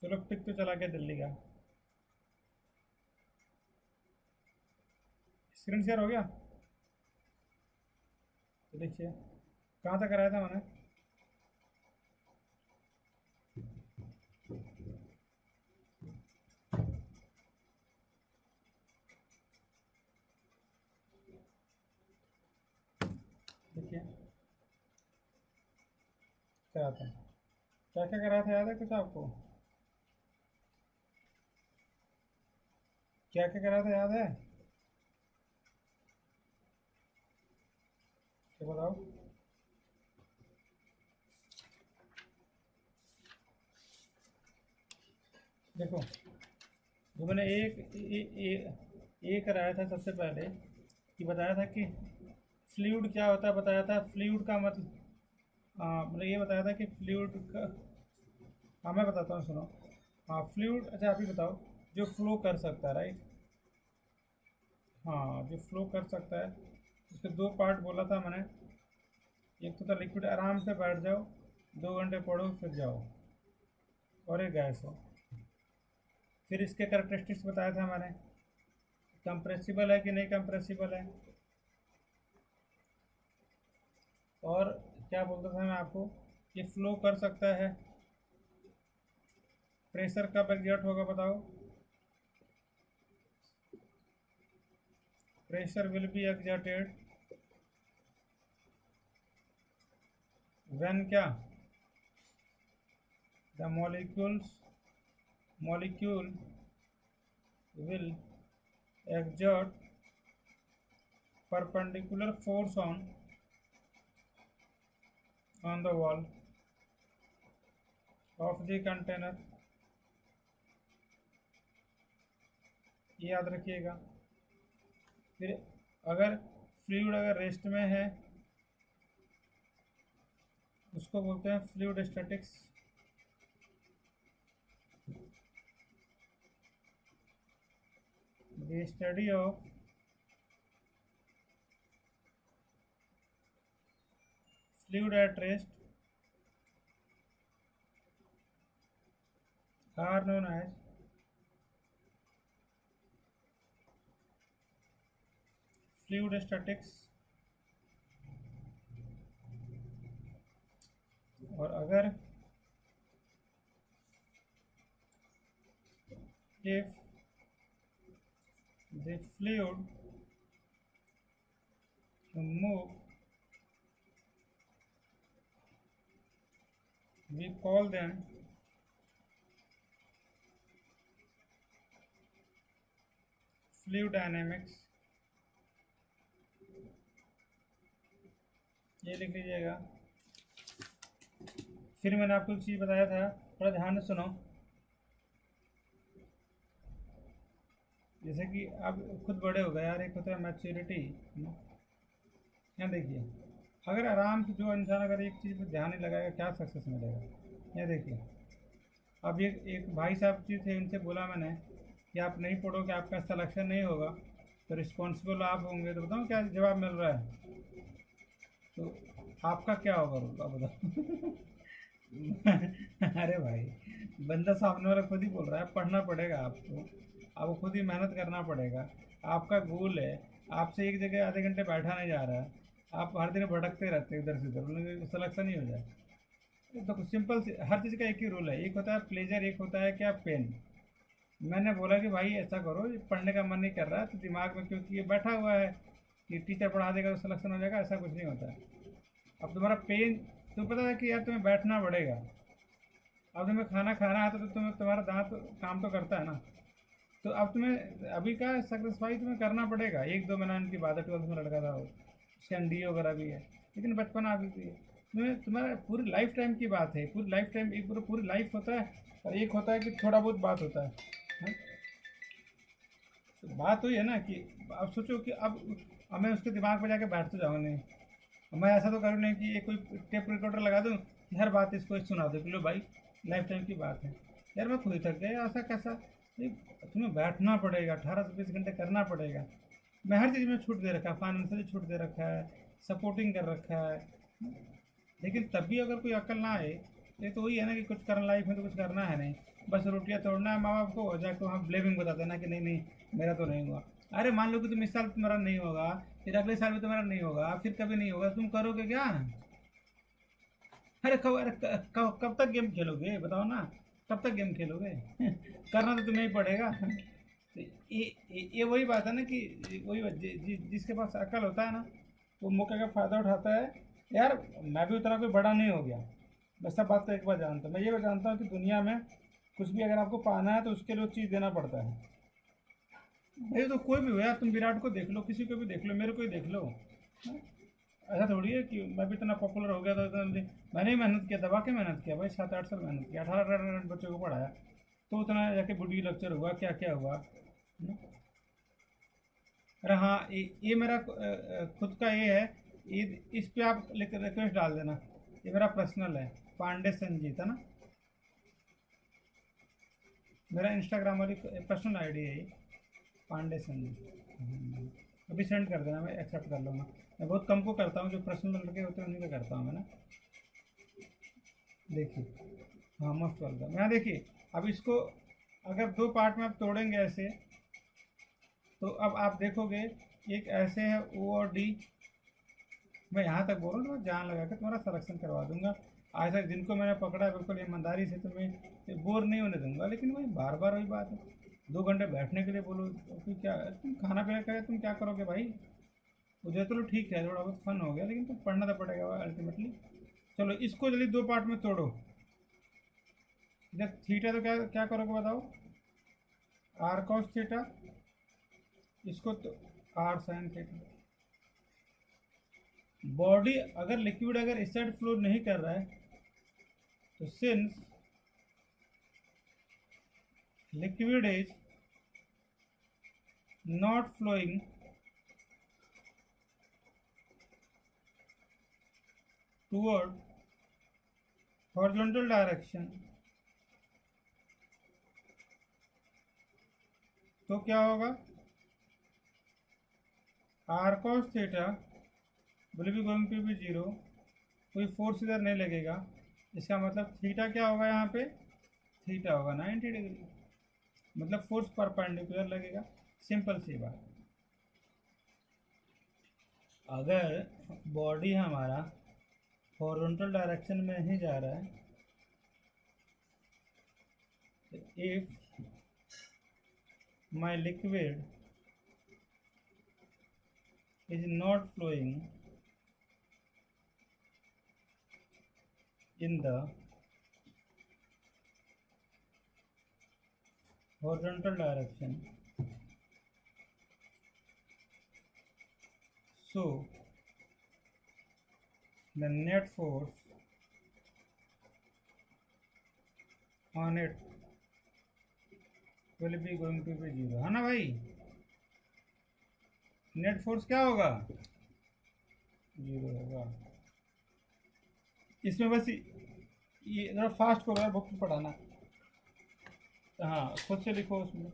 चलो पिक तो चला गया दिल्ली का। स्क्रीन शेयर हो गया। तो देखिए कहाँ तक कराया था मैंने। देखिए क्या था, क्या क्या कराया था, याद है कुछ आपको? क्या क्या कराया था याद है? तो बताओ। देखो जो मैंने एक कराया था सबसे पहले, कि बताया था कि फ्लूइड क्या होता है, बताया था फ्लूइड का मतलब। हाँ मतलब ये बताया था कि फ्लूइड का। हाँ मैं बताता हूँ, सुनो। हाँ फ्लूइड, अच्छा आप ही बताओ। जो फ्लो कर सकता है, राइट। हाँ जो फ्लो कर सकता है, उसके दो पार्ट बोला था मैंने। एक तो था लिक्विड, आराम से बैठ जाओ, 2 घंटे पढ़ो फिर जाओ। और एक गैस हो। फिर इसके कैरेक्टरिस्टिक्स बताया था मैंने, कंप्रेसिबल है कि नहीं कंप्रेसिबल है। और क्या बोलता था मैं आपको, ये फ्लो कर सकता है। प्रेशर कब एग्जर्ट होगा बताओ। Pressure will be exerted when क्या, the molecule will exert perpendicular force on the wall of the container। ये याद रखिएगा। फिर अगर फ्लूइड अगर रेस्ट में है, उसको बोलते हैं fluid statics. The study of fluid at rest are known as fluid statics. और अगर if the fluid move, we call them fluid dynamics। ये लिख लीजिएगा। फिर मैंने आपको एक चीज़ बताया था, थोड़ा ध्यान से सुनो। जैसे कि आप खुद बड़े हो गए यार, एक होता है मैच्योरिटी। यहाँ देखिए, अगर आराम से जो इंसान अगर एक चीज़ पर ध्यान नहीं लगाएगा, क्या सक्सेस मिलेगा। यहाँ देखिए, अब एक भाई साहब जी थे, इनसे बोला मैंने कि आप नहीं पढ़ोगे आपका सिलेक्शन नहीं होगा, तो रिस्पॉन्सिबल आप होंगे। तो बताओ क्या जवाब मिल रहा है। तो आपका क्या होगा रोल, आप बताओ। अरे भाई, बंदा सामने वाला खुद ही बोल रहा है पढ़ना पड़ेगा आपको, आपको खुद ही मेहनत करना पड़ेगा। आपका गोल है, आपसे एक जगह आधे घंटे बैठा नहीं जा रहा है, आप हर दिन भटकते रहते हैं इधर से उधर, सिलेक्शन ही हो जाए। तो सिंपल, हर चीज़ का एक ही रूल है, एक होता है प्लेजर, एक होता है क्या पेन। मैंने बोला कि भाई ऐसा करो, ये पढ़ने का मन नहीं कर रहा है तो दिमाग में क्योंकि ये बैठा हुआ है कि टीचर पढ़ा देगा तो सिलेक्शन हो जाएगा, ऐसा कुछ नहीं होता है। अब तुम्हारा पेन, तुम्हें पता है कि यार तुम्हें बैठना पड़ेगा। अब तुम्हें खाना खाना है तो तुम्हारा दांत काम तो करता है ना। तो अब तुम्हें अभी का सेक्रीफाइस तुम्हें करना पड़ेगा। 1-2 महीना की बात है, 12th में लड़का था वो, उसके एनडीए वगैरह भी है, लेकिन बचपना अभी भी है। तुम्हारा पूरी लाइफ टाइम की बात है, पूरी लाइफ टाइम, एक पूरी लाइफ होता है, और एक होता है कि थोड़ा बहुत बात होता है? तो बात वही है ना कि अब सोचो कि अब मैं उसके दिमाग पे जाके बैठ तो जाऊँ नहीं। अब मैं ऐसा तो करूँ नहीं कि ये कोई टेप रिकॉर्डर लगा दूँ कि हर बात इसको सुना दो कि लो भाई लाइफ टाइम की बात है। यार मैं खुद ही थक गया, ऐसा कैसा। ये तुम्हें बैठना पड़ेगा, 18 से 20 घंटे करना पड़ेगा। मैं हर चीज़ में छूट दे रखा है, फाइनेंशियली छूट दे रखा है, सपोर्टिंग कर रखा है। लेकिन तब भी अगर कोई अक्ल ना आए, ये तो वही है ना कि कुछ करना लाइफ में तो कुछ करना है नहीं। बस रोटियां तोड़ना है माँ बाप को, जाके वहाँ ब्लेमिंग बता देना कि नहीं नहीं मेरा तो नहीं हुआ। अरे मान लो कि तुम इस साल तुम्हारा नहीं होगा, फिर अगले साल भी तुम्हारा नहीं होगा, फिर कभी नहीं होगा, तुम करोगे क्या? अरे कब तक गेम खेलोगे बताओ ना, कब तक गेम खेलोगे? करना तो तुम्हें ही पड़ेगा। तो ये वही बात है ना कि वही बात, जिसके पास अकल होता है ना वो मौके का फ़ायदा उठाता है। यार मैं भी उतना कोई बड़ा नहीं हो गया, मैं सब बात तो एक बार जानता हूँ। मैं ये बात जानता हूँ कि दुनिया में कुछ भी अगर आपको पाना है तो उसके लिए वो चीज़ देना पड़ता है। भाई तो कोई भी हो यार, तुम विराट को देख लो, किसी को भी देख लो, मेरे को ही देख लो। हाँ? ऐसा थोड़ी है कि मैं भी इतना पॉपुलर हो गया था मैंने ही मेहनत किया, दबा के मेहनत किया भाई, 7-8 साल मेहनत किया, 18-18 बच्चों को पढ़ाया, तो उतना जाके वीडियो लेक्चर हुआ, क्या क्या हुआ। अरे हाँ, ये मेरा खुद का ये है, इस पे आप रिक्वेस्ट डाल देना, ये मेरा पर्सनल है, पांडे संजीत है ना, मेरा इंस्टाग्राम वाली पर्सनल आईडी है ये, पांडे संजीत। अभी सेंड कर देना, मैं एक्सेप्ट कर लूँगा। मैं बहुत कम को करता हूँ, जो पर्सनल लड़के होते हैं उन्हीं का करता हूँ मैं ना। देखिए, हाँ मोस्ट वेलकम। यहाँ देखिए, अब इसको अगर दो पार्ट में आप तोड़ेंगे ऐसे, तो अब आप देखोगे एक ऐसे है ओ और डी। मैं यहाँ तक बोल रहा हूँ ना, जान लगा कर तुम्हारा सिलेक्शन करवा दूंगा। आज तक जिनको मैंने पकड़ा है बिल्कुल ईमानदारी से, तुम्हें बोर नहीं होने दूंगा। लेकिन वही बार बार वही बात है, 2 घंटे बैठने के लिए बोलो तो क्या, तुम खाना पीना करे तुम क्या करोगे भाई? मुझे तो ठीक है, थोड़ा बहुत फन हो गया, लेकिन तुम पढ़ना तो पड़ेगा अल्टीमेटली। चलो इसको जल्दी दो पार्ट में तोड़ो। इधर थीटा तो क्या क्या करोगे बताओ? आर कॉस थीटा, इसको तो आर साइन थीटा। बॉडी अगर लिक्विड अगर इस साइड फ्लो नहीं कर रहा है, तो since liquid is not flowing toward horizontal direction, तो क्या होगा? R cos theta will be going to be zero, कोई फोर्स इधर नहीं लगेगा। इसका मतलब थीटा क्या होगा यहाँ पे? थीटा होगा 90 डिग्री, मतलब फोर्स परपेंडिकुलर लगेगा। सिंपल सी बात। अगर बॉडी हमारा हॉरिजॉन्टल डायरेक्शन में ही जा रहा है, तो if my liquid is not flowing in the horizontal direction, so the net force on it will be going to be zero, है ना भाई? नेट फोर्स क्या होगा? जीरो होगा। इसमें बस ये जरा फास्ट करो यार, बुक पढ़ाना। हाँ खुद से लिखो उसमें।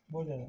बहुत ज़्यादा।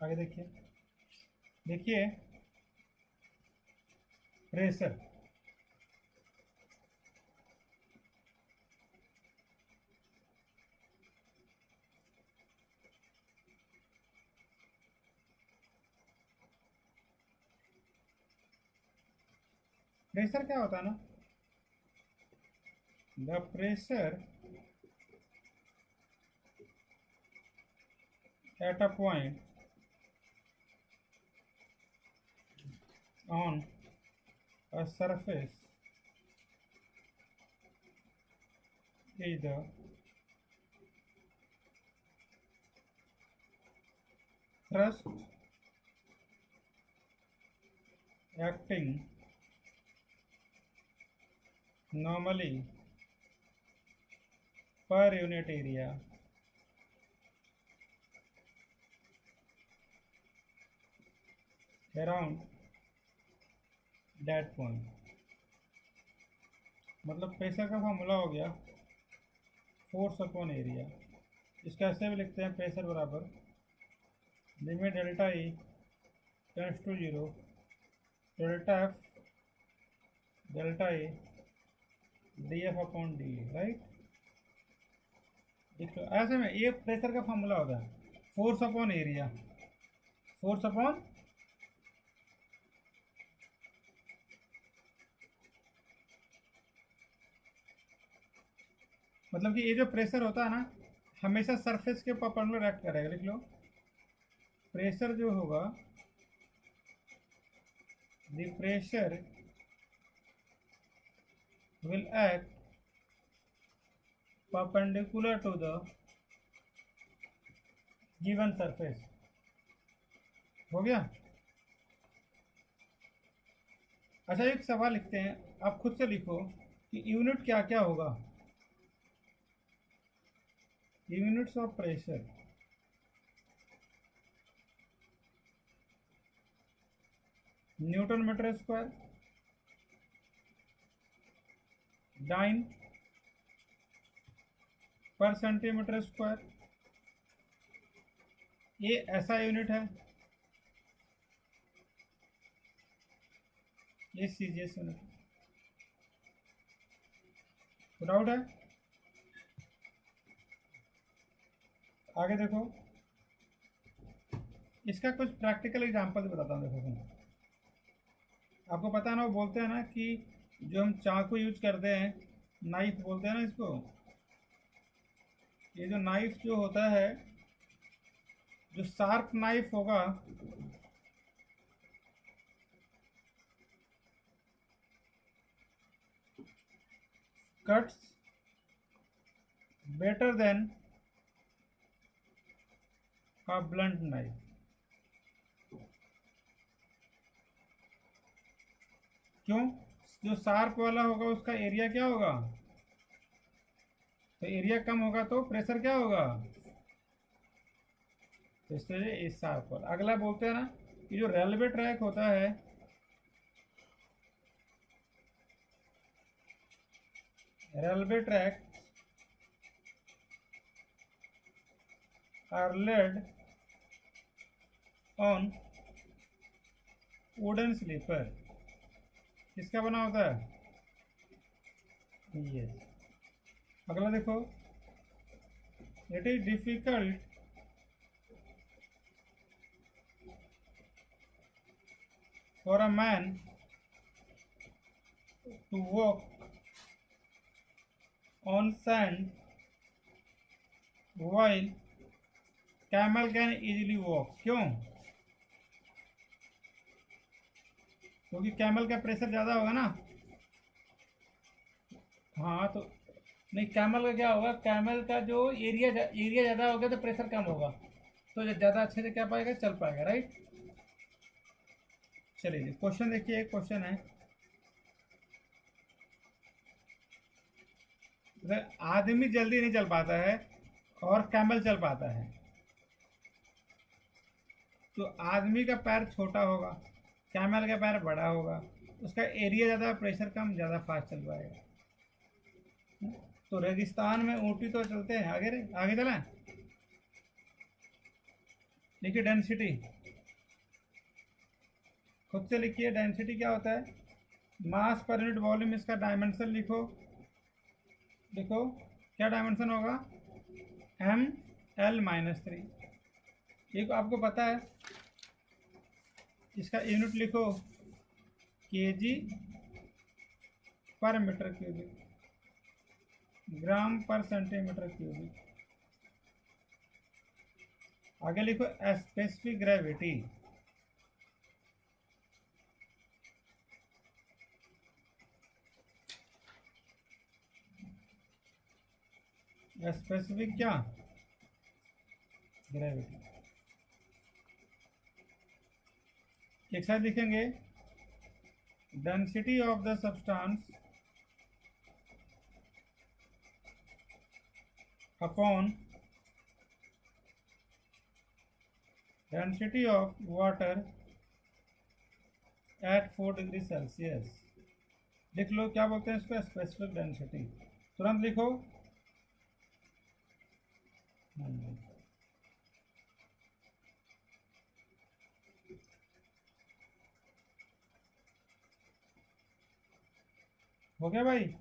आगे देखिए, देखिए प्रेशर, प्रेशर क्या होता है ना, the pressure at a point on a surface is the thrust acting normally per unit area around that point। मतलब प्रेशर का फॉर्मूला हो गया फोर्स अपॉन एरिया। इसको ऐसे भी लिखते हैं, प्रेशर बराबर limit delta E tends to zero delta A D F upon D, right. इसको ऐसे में ये प्रेशर का फॉर्मूला होता है force upon area, force upon मतलब कि ये जो प्रेशर होता है ना हमेशा सरफेस के परपेंडिकुलर एक्ट करेगा। लिख लो प्रेशर जो होगा, the pressure will act perpendicular to the given surface. हो गया। अच्छा एक सवाल लिखते हैं, आप खुद से लिखो कि यूनिट क्या क्या होगा। Units of pressure, newton metre square, dyne पर सेंटीमीटर स्क्वायर, ये ऐसा यूनिट है, ये सीजीएस यूनिट। डाउट है? आगे देखो, इसका कुछ प्रैक्टिकल एग्जांपल बताता हूँ। देखो सुनो, आपको पता है ना, वो बोलते हैं ना कि जो हम चाकू यूज करते हैं, नाइफ बोलते हैं ना इसको, ये जो नाइफ जो होता है, जो शार्प नाइफ होगा cuts better than a blunt knife। क्यों? जो शार्प वाला होगा उसका एरिया क्या होगा, तो एरिया कम होगा तो प्रेशर क्या होगा, तो इसलिए इस शार्प वाला। अगला बोलते हैं ना कि जो रेलवे ट्रैक होता है, railway track are laid on wooden sleeper. किसका बना होता है, ये। अगला देखो, it is difficult for a man to walk on sand while camel can easily walk. क्यों? क्योंकि कैमल का प्रेशर ज़्यादा होगा ना। हाँ तो नहीं, कैमल का क्या होगा, कैमल का जो एरिया ज़्यादा होगा तो प्रेशर कम होगा, तो ज़्यादा अच्छे से क्या पाएगा, चल पाएगा, राइट। चलिए क्वेश्चन देखिए, एक क्वेश्चन है, आदमी जल्दी नहीं चल पाता है और कैमल चल पाता है, तो आदमी का पैर छोटा होगा, कैमल का पैर बड़ा होगा, उसका एरिया ज़्यादा, प्रेशर कम, ज़्यादा फास्ट चल पाएगा। तो रेगिस्तान में ऊँटी तो चलते हैं, आगे चलें। देखिए डेंसिटी, खुद से लिखिए डेंसिटी क्या होता है, मास पर यूनिट वॉल्यूम। इसका डायमेंशन लिखो, देखो क्या डायमेंशन होगा, ml-3। एक आपको पता है, इसका यूनिट लिखो kg पर मीटर क्यूबिक, ग्राम पर सेंटीमीटर क्यूबिक। आगे लिखो स्पेसिफिक ग्रेविटी, स्पेसिफिक क्या, ग्रेविटी। एक साथ लिखेंगे density of the substance upon density of water at 4 degree Celsius. लिख लो क्या बोलते हैं इसको, स्पेसिफिक डेंसिटी। तुरंत लिखो। हो गया भाई।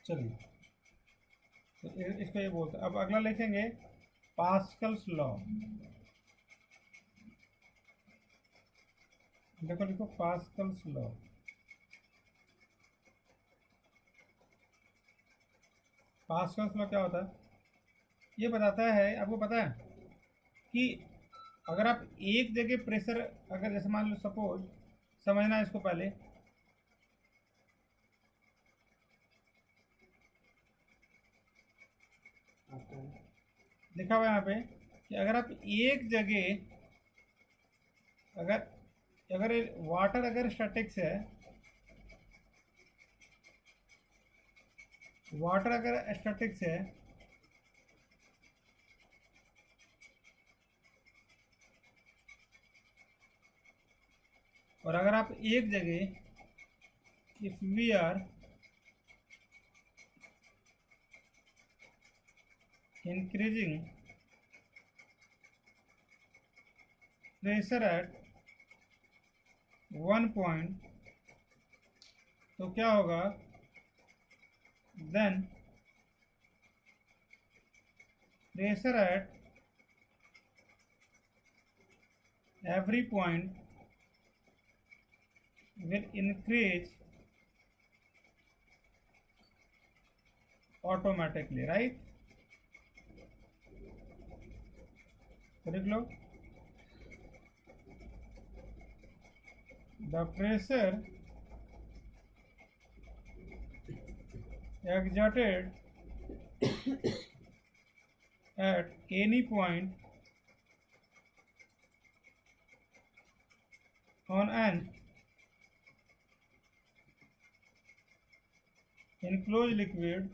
चलिए, तो इसको ये बोलते हैं। अब अगला लिखेंगे पास्कल्स लॉ। देखो लिखो पास्कल्स लॉ। पास्कल्स लॉ क्या होता है, ये बताता है, आपको पता है कि अगर आप एक जगह प्रेशर, अगर जैसे मान लो सपोज, समझना इसको पहले, लिखा हुआ है यहाँ पे कि अगर आप एक जगह, अगर अगर वाटर अगर स्टैटिक्स है, वाटर अगर स्टैटिक्स है और अगर आप एक जगह, if we are increasing pressure at 1 point, तो क्या होगा, then pressure at every point will increase automatically, right? लिख लो, the pressure exerted at any point on an enclosed liquid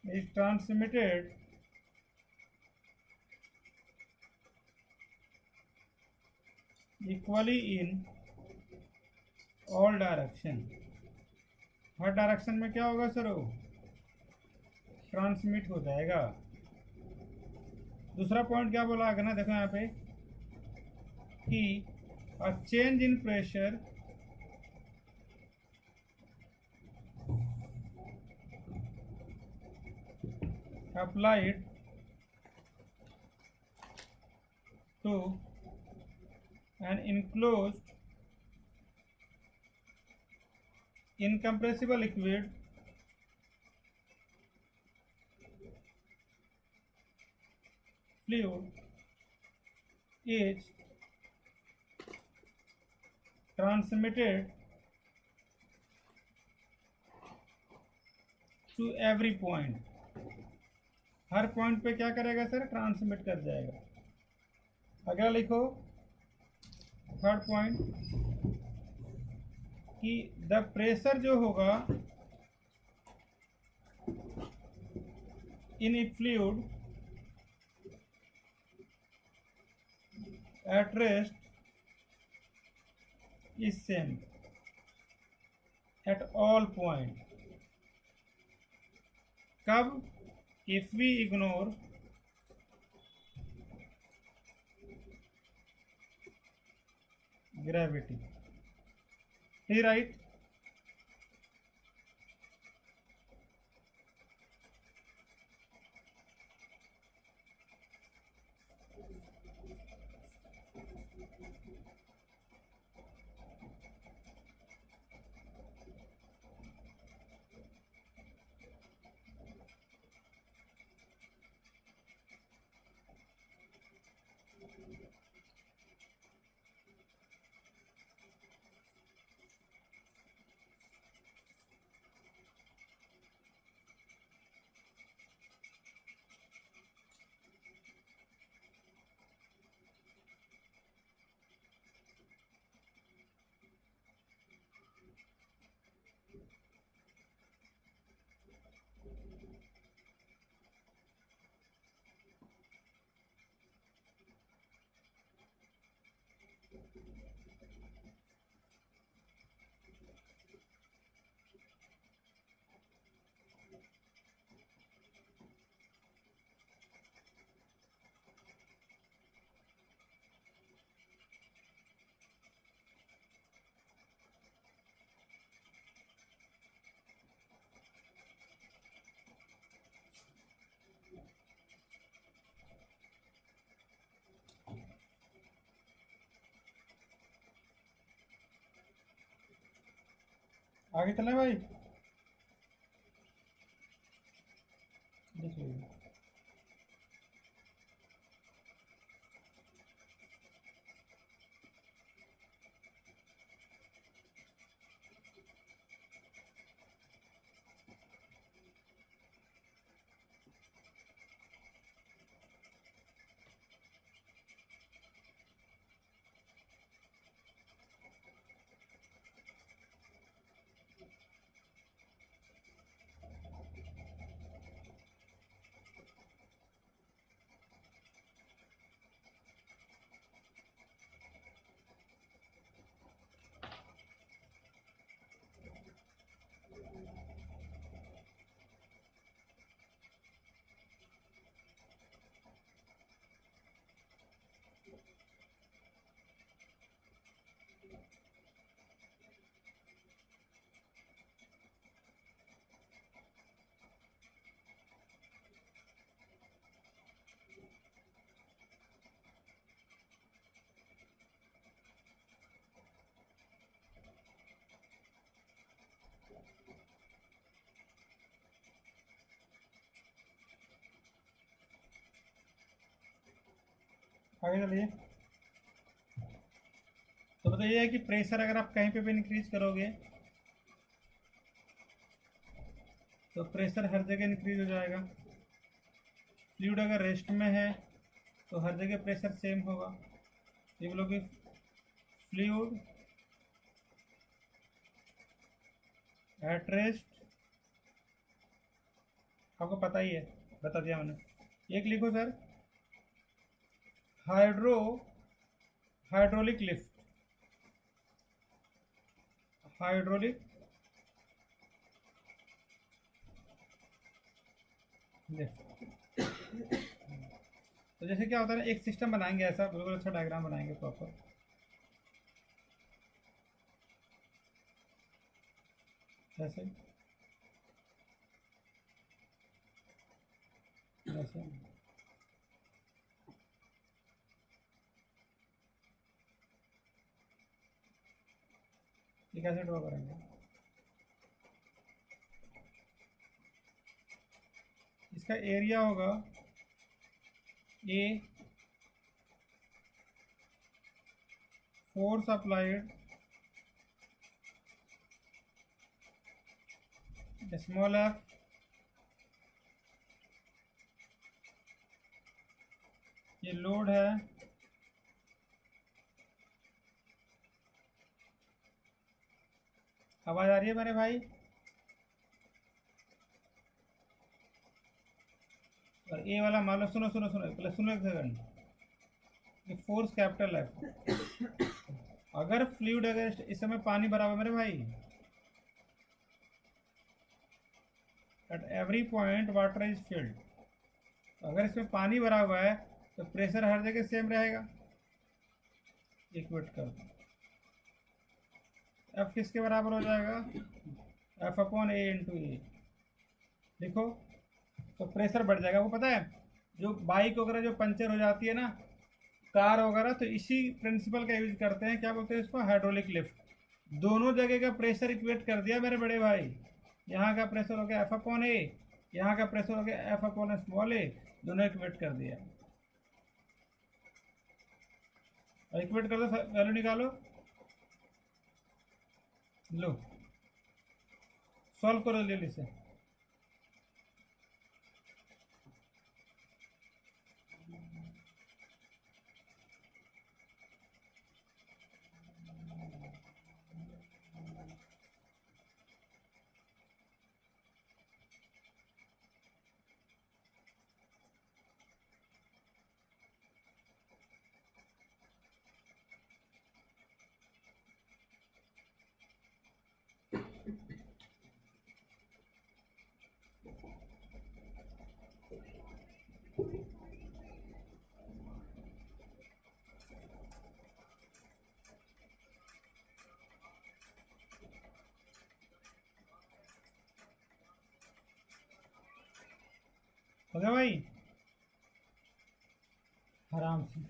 is transmitted equally in all direction। Her direction में क्या होगा sir, वो transmit हो जाएगा। दूसरा पॉइंट क्या बोला आगे ना, देखो यहाँ पे कि a change in pressure applied to an enclosed incompressible liquid fluid is transmitted to every point. हर पॉइंट पे क्या करेगा सर? ट्रांसमिट कर जाएगा. अगला लिखो थर्ड पॉइंट कि द प्रेशर जो होगा in a fluid at rest is same at all point. कब? If we ignore gravity. He right? आगे चलें भाई. देखिए आगे चलिए. तो बताइए कि प्रेशर अगर आप कहीं पे भी इंक्रीज करोगे तो प्रेशर हर जगह इंक्रीज हो जाएगा. फ्लूइड अगर रेस्ट में है तो हर जगह प्रेशर सेम होगा. ये बोलोगे फ्लूइड एट रेस्ट, आपको पता ही है, बता दिया मैंने. एक लिखो sir hydraulic lift. Hydraulic lift. तो जैसे क्या होता है ना, एक सिस्टम बनाएंगे ऐसा, बिल्कुल अच्छा डायग्राम बनाएंगे प्रॉपर. ऐसे ऐसे ये कैसे ड्रॉ करेंगे? इसका एरिया होगा ए, फोर्स अप्लाइड स्मॉल एफ, ये लोड है, आवाज आ रही है मेरे भाई? और ए वाला मान लो, सुनो सुनो सुनो पहले सुनो एक सेकंड, ये फोर्स कैपिटल है। अगर फ्लूइड, अगर इस समय पानी भरा हुआ है मेरे भाई, at every point water is filled, अगर इसमें पानी भरा हुआ है तो प्रेशर हर जगह सेम रहेगा। इक्वेट कर दो, एफ किसके बराबर हो जाएगा? एफ अपॉन ए इंटू ए। देखो तो प्रेशर बढ़ जाएगा। वो पता है जो बाइक वगैरह जो पंचर हो जाती है ना, कार वगैरह, तो इसी प्रिंसिपल का यूज करते हैं। क्या बोलते हैं इसको? Hydraulic lift. दोनों जगह का प्रेशर इक्वेट कर दिया मेरे बड़े भाई। यहाँ का प्रेशर हो गया एफ अपॉन ए, यहाँ का प्रेशर हो गया एफ अपॉन स्मॉल ए, दोनों इक्वेट कर दिया। और इक्वेट कर दो, वैल्यू निकालो, लो सॉल्व करो जल्दी से। हो गया भाई? आराम से।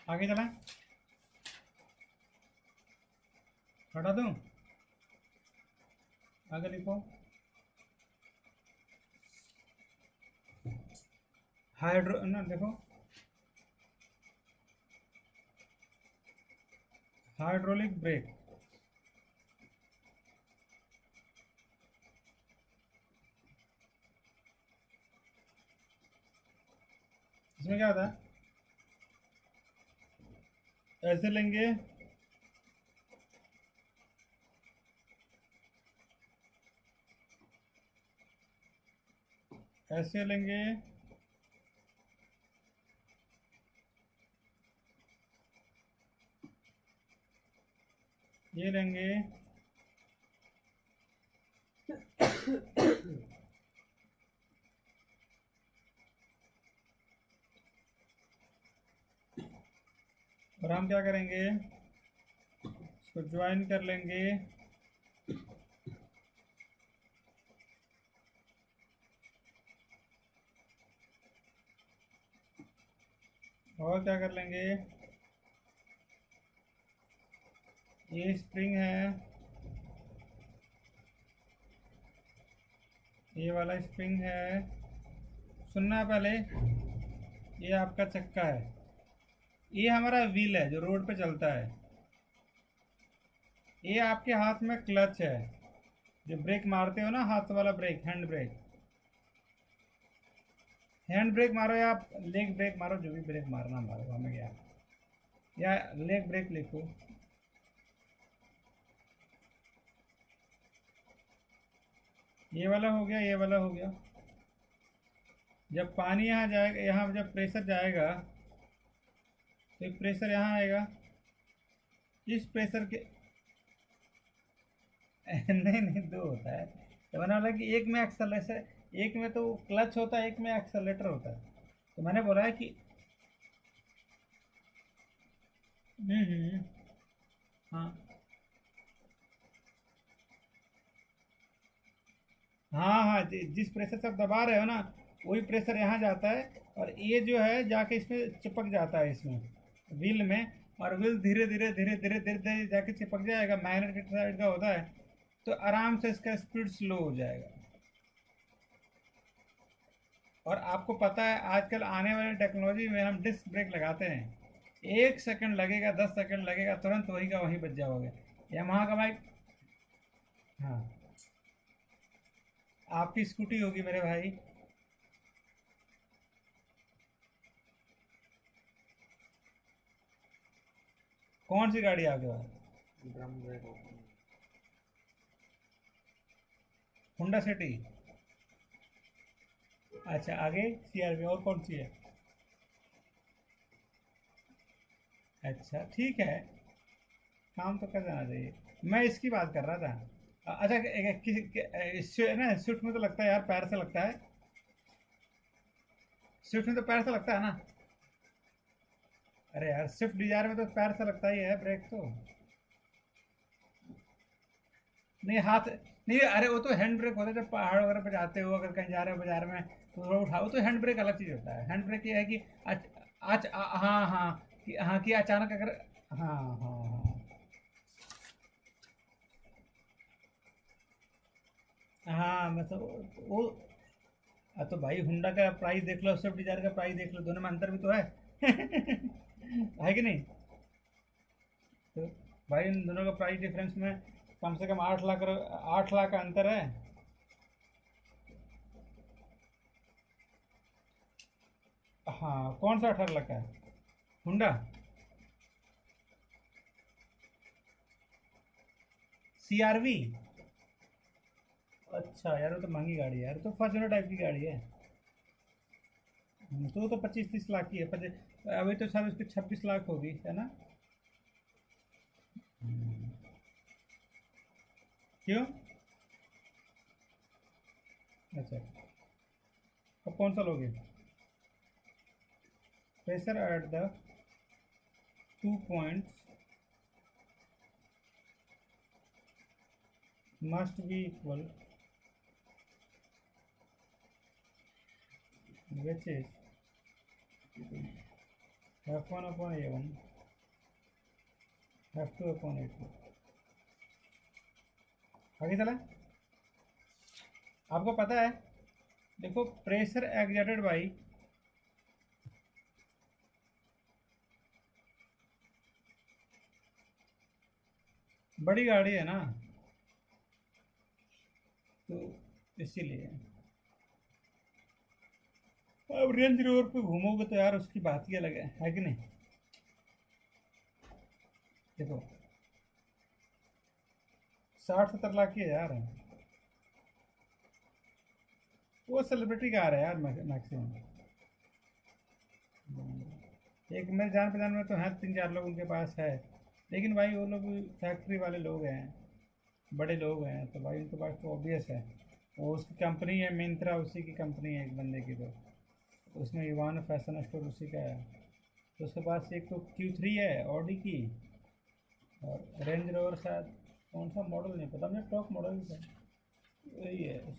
आगे चला, हटा दूं, आगे लिखो। हाइड्रो ना, देखो हाइड्रोलिक ब्रेक, इसमें क्या होता है? ऐसे लेंगे, ऐसे लेंगे, ये लेंगे, और हम क्या करेंगे, इसको ज्वाइन कर लेंगे। और क्या कर लेंगे, ये स्प्रिंग है, ये वाला स्प्रिंग है, सुनना पहले, ये आपका चक्का है, ये हमारा व्हील है जो रोड पे चलता है, ये आपके हाथ में क्लच है, जो ब्रेक मारते हो ना, हाथ वाला brake, hand brake. Hand brake मारो या आप लेग ब्रेक मारो, जो भी ब्रेक मारना मारो, हमें क्या, या लेग ब्रेक लिखो। ये वाला हो गया, ये वाला हो गया। जब पानी यहाँ जाएगा, यहाँ जब प्रेशर जाएगा तो एक प्रेशर यहाँ आएगा, इस प्रेशर के नहीं नहीं, दो होता है। तो मैंने बोला कि एक में एक्सेलरेशन, एक में तो क्लच होता है, एक में एक्सेलेटर होता है। तो मैंने बोला है कि हम्म, हाँ हाँ हाँ, जिस प्रेशर से आप दबा रहे हो ना, वही प्रेशर यहाँ जाता है, और ये जो है जाके इसमें चिपक जाता है, इसमें व्हील में। और व्हील धीरे धीरे धीरे धीरे धीरे धीरे जाके चिपक जाएगा, मैग्नेटिक साइड का होता है, तो आराम से इसका स्पीड स्लो हो जाएगा। और आपको पता है आजकल आने वाली टेक्नोलॉजी में हम डिस्क ब्रेक लगाते हैं, 1 सेकंड लगेगा, 10 सेकंड लगेगा, तुरंत वही का वहीं बच जाओगे। यामाहा का बाइक, हाँ, आपकी स्कूटी होगी मेरे भाई। कौन सी गाड़ी आपके पास? ड्रम ब्रेक होता है। Honda city. अच्छा, आगे सीआरवी, और कौन सी है? अच्छा ठीक है, काम तो कर जाना चाहिए। मैं इसकी बात कर रहा था। अच्छा, इससे ना स्विफ्ट में तो लगता है यार, पैर से लगता है, स्विफ्ट में तो पैर से लगता है ना। अरे यार, स्विफ्ट डिजायर में तो पैर से लगता ही है ब्रेक तो। नहीं, हाथ नहीं, अरे वो तो हैंड ब्रेक होता है, जब पहाड़ वगैरह पे जाते हो, अगर कहीं जा रहे हो बाजार में तो थोड़ा उठाओ, तो हैंड ब्रेक अलग चीज़ होता है। हैंड ब्रेक ये है कि हाँ हाँ, हाँ कि अचानक अगर, हाँ हाँ हाँ हाँ, मतलब वो, तो भाई हुंडा का प्राइस देख लो, स्विफ्ट डिजायर का प्राइस देख लो, दोनों में अंतर भी तो है है कि नहीं? तो भाई इन दोनों का प्राइस डिफरेंस में कम से कम 8 लाख, 8 लाख का अंतर है। हाँ, कौन सा 18 लाख का है हुंडा? सीआरवी? अच्छा यार, वो तो महंगी गाड़ी है यार, तो फॉर्च्यूनर टाइप की गाड़ी है। तो वो तो 25-30 लाख की है, अभी तो शायद उसकी 26 लाख होगी, है ना? क्यों? अच्छा, अब कौन सा लोगे? Pressure at the 2 points must be equal, which is f1 upon a1, f2 upon a2। आगे चला, आपको पता है, देखो प्रेशर एग्जर्टेड बाई, बड़ी गाड़ी है ना, तो इसीलिए। अब रेंज रोवर पे घूमोगे तो यार उसकी बात ही अलग है कि नहीं? देखो 60-70 लाख की है यार, वो सेलिब्रिटी कार है यार मैक्सिमम। एक मेरे जान पहचान में तो हैं 3-4 लोग उनके पास है, लेकिन भाई वो लोग फैक्ट्री वाले लोग हैं, बड़े लोग हैं, तो भाई उनके पास तो ऑब्वियस है। वो उसकी कंपनी है मिंत्रा, उसी की कंपनी है एक बंदे की, तो उसमें इवान फैशन स्टोर उसी का है। तो उसके पास एक तो Q3 है ऑडी की, और रेंज रोवर शायद कौन सा मॉडल नहीं पता मुझे, टॉप मॉडल है वही है।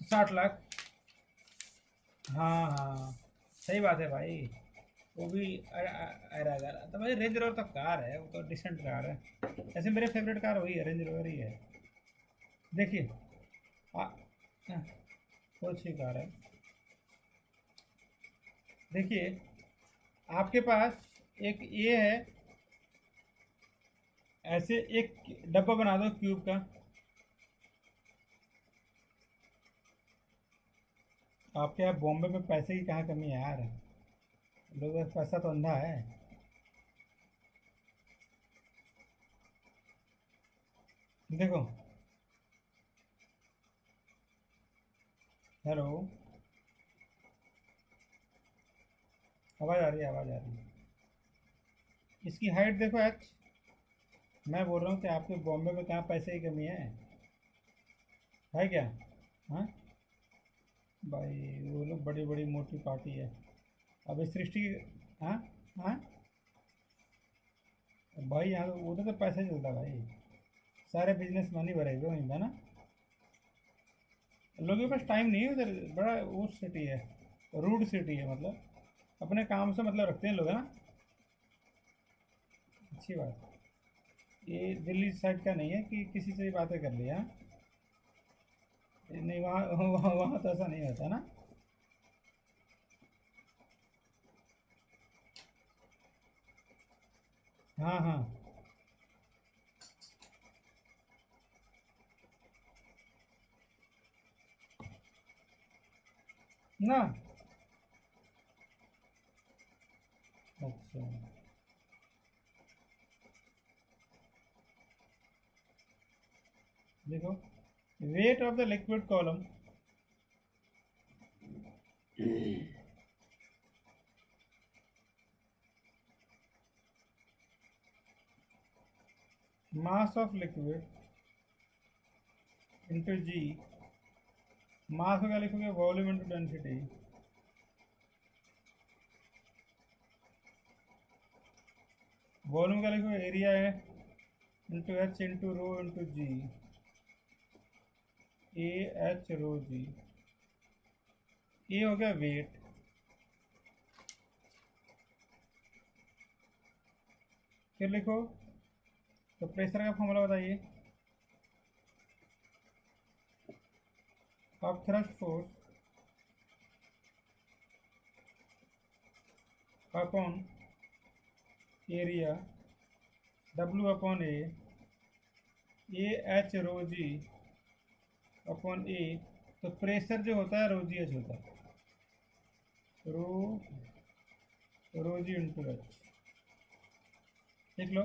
60 लाख। हाँ हाँ, सही बात है भाई। वो भी अरा अरा तो भाई रेंज रोवर तो कार है, वो तो डिसेंट कार है। ऐसे मेरे फेवरेट कार वही है, रेंज रोवर ही है। देखिए आ- हाँ, बहुत अच्छी कार है। देखिए आपके पास एक ये है, ऐसे एक डब्बा बना दो क्यूब का। आपके यहाँ बॉम्बे में पैसे की कहाँ कमी है यार, लोगों का पैसा तो अंधा है। देखो, हेलो, आवाज़ आ रही है, आवाज़ आ रही है। इसकी हाइट देखो एच। मैं बोल रहा हूँ कि आपके बॉम्बे में कहाँ पैसे की कमी है क्या? हाँ भाई, वो लोग बड़ी बड़ी मोटी पार्टी है। अब इस सृष्टि, हाँ हाँ भाई, यहाँ तो उधर तो पैसा ही चलता है भाई, सारे बिजनेस मैन ही भरे हुए वहीं पे ना। लोगों के पास टाइम नहीं है उधर, बड़ा वो सिटी है, रूड सिटी है, मतलब अपने काम से मतलब रखते हैं लोग, है ना। अच्छी बात। ये दिल्ली साइड का नहीं है कि किसी से भी बातें कर लिया। नहीं, वहाँ वहाँ वहाँ तो ऐसा नहीं होता ना। हाँ हाँ ना। अच्छा, देखो, weight of the liquid column, mass of liquid into g. मास का लिखोगे वॉल्यूम इंटू डेंसिटी। वॉल्यूम का लिखोगे एरिया है into h into rho into g. A h rho g. ये हो गया वेट। फिर लिखो, तो प्रेशर का फॉर्मूला बताइए। Of thrust force upon area, W upon A h rho g upon A. तो प्रेशर जो होता है रो जी एच होता है, रो रो जी इंटू एच। लिख लो।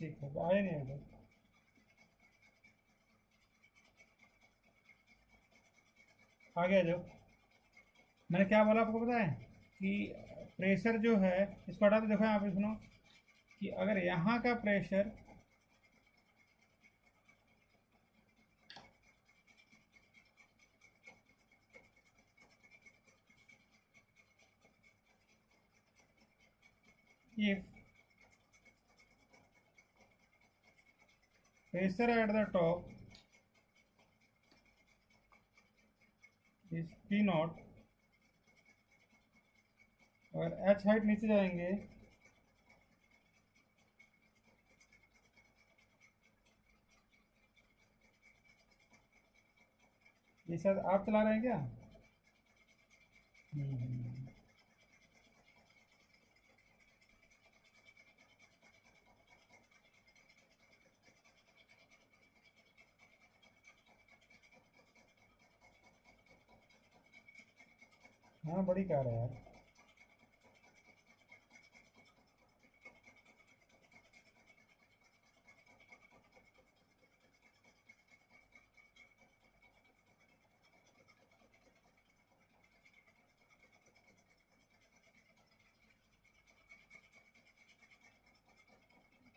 ठीक है, आए नहीं अभी। आगे आ जाओ। मैंने क्या बोला आपको पता है कि प्रेशर जो है, इसको हटा दो। देखो यहाँ पे सुनो कि अगर यहाँ का pressure if pressure at the top is P not और h हाइट नीचे जाएंगे ये शायद आप चला रहे हैं क्या? हम्म, हाँ बड़ी कार है यार।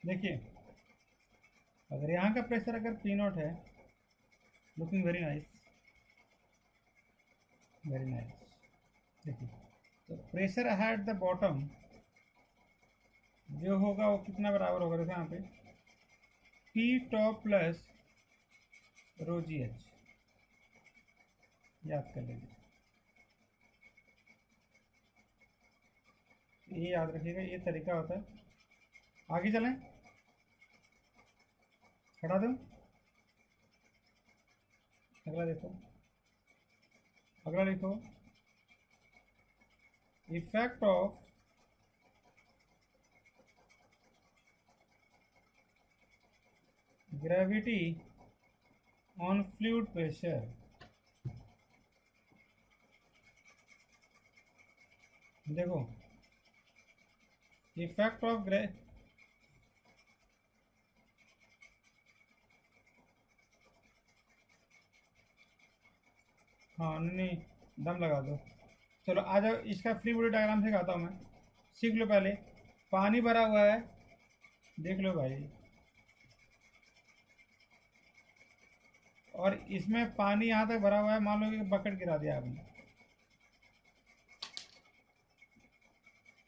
देखिए अगर यहाँ का प्रेशर अगर पी नॉट है, looking very nice, very nice. देखिए तो प्रेशर एट द बॉटम जो होगा वो कितना बराबर होगा? देखो यहाँ पे पी टॉप प्लस रो जी एच, याद कर लीजिए, ये याद रखिएगा, ये तरीका होता है। आगे चलें, हटा दूँ, अगला देखो, अगला लिखो, effect of gravity on fluid pressure. देखो इफेक्ट ऑफ हाँ नहीं, दम लगा दो। चलो आ जाओ, इसका फ्री बॉडी डायग्राम सिखाता हूँ मैं, सीख लो पहले। पानी भरा हुआ है, देख लो भाई, और इसमें पानी यहाँ तक भरा हुआ है। मान लो कि बकेट गिरा दिया आपने,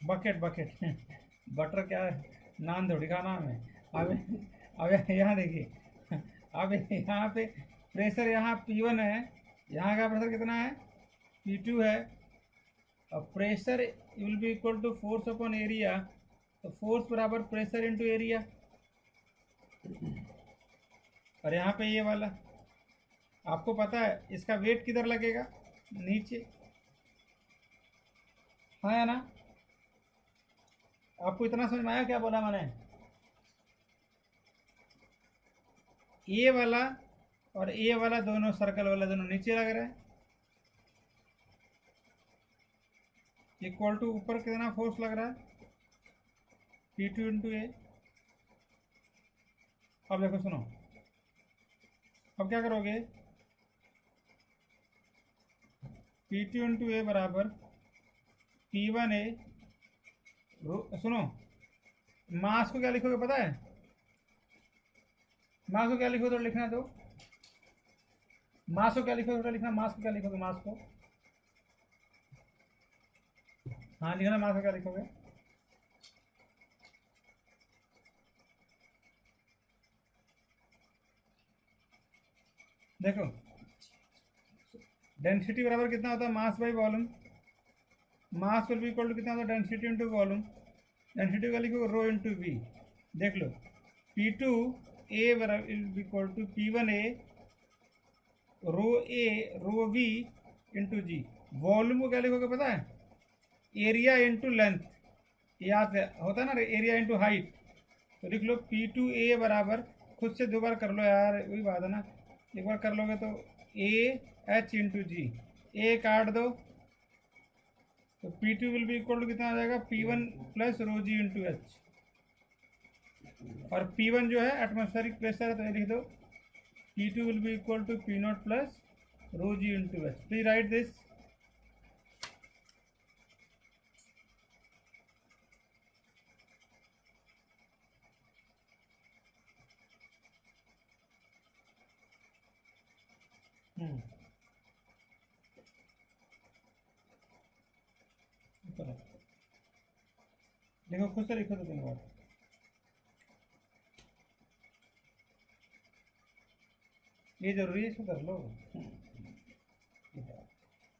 बकेट बकेट बटर क्या है, नान थोड़ी खाना हमें। अब यहाँ देखिए, अब यहाँ पे प्रेशर यहाँ P1 है, यहाँ का प्रेशर कितना है? P2 है। अब pressure will be equal to force upon area, तो फोर्स बराबर प्रेशर इनटू एरिया। और यहाँ पे ये वाला आपको पता है इसका वेट किधर लगेगा? नीचे, हाँ या ना? आपको इतना समझ में आया क्या बोला मैंने? ए वाला और ए वाला दोनों, सर्कल वाला दोनों नीचे लग रहा है, इक्वल टू ऊपर कितना फोर्स लग रहा है? P2 इंटू ए। अब देखो सुनो, अब क्या करोगे? P2 इंटू ए बराबर P1 ए। सुनो, मास को क्या लिखोगे पता है? मास को क्या लिखोगे तो लिखना, दो मास को क्या लिखोगे तो लिखना, मास को क्या लिखोगे? मास को, हाँ लिखना, मास को क्या लिखोगे? देखो डेंसिटी बराबर कितना होता है? Mass by volume. Mass will be equal to कितना होता है? Density into volume. डेंसिटी का लिखोगे रो इंटू वी। देख लो P2 ए बराबर will be equal to P1 A rho V into G. Volume को क्या लिखोगे पता है? एरिया इंटू लेंथ, याद होता है ना, एरिया इंटू हाइट। तो लिख लो P2 ए बराबर, खुद से दो बार कर लो यार, वही बात है ना, एक बार कर लोगे तो ए एच इंटू जी, ए काट दो तो P2 will be equal to कितना आ जाएगा? P1 plus rho G into H. और P1 जो है एटमॉस्फेरिक प्रेशर है, तो ये लिख दो P2 will be equal to P0 plus rho G into H. Please write this. देखो खुद से लिखो तो तीन बार। ये जरूरी है, इसको कर लो।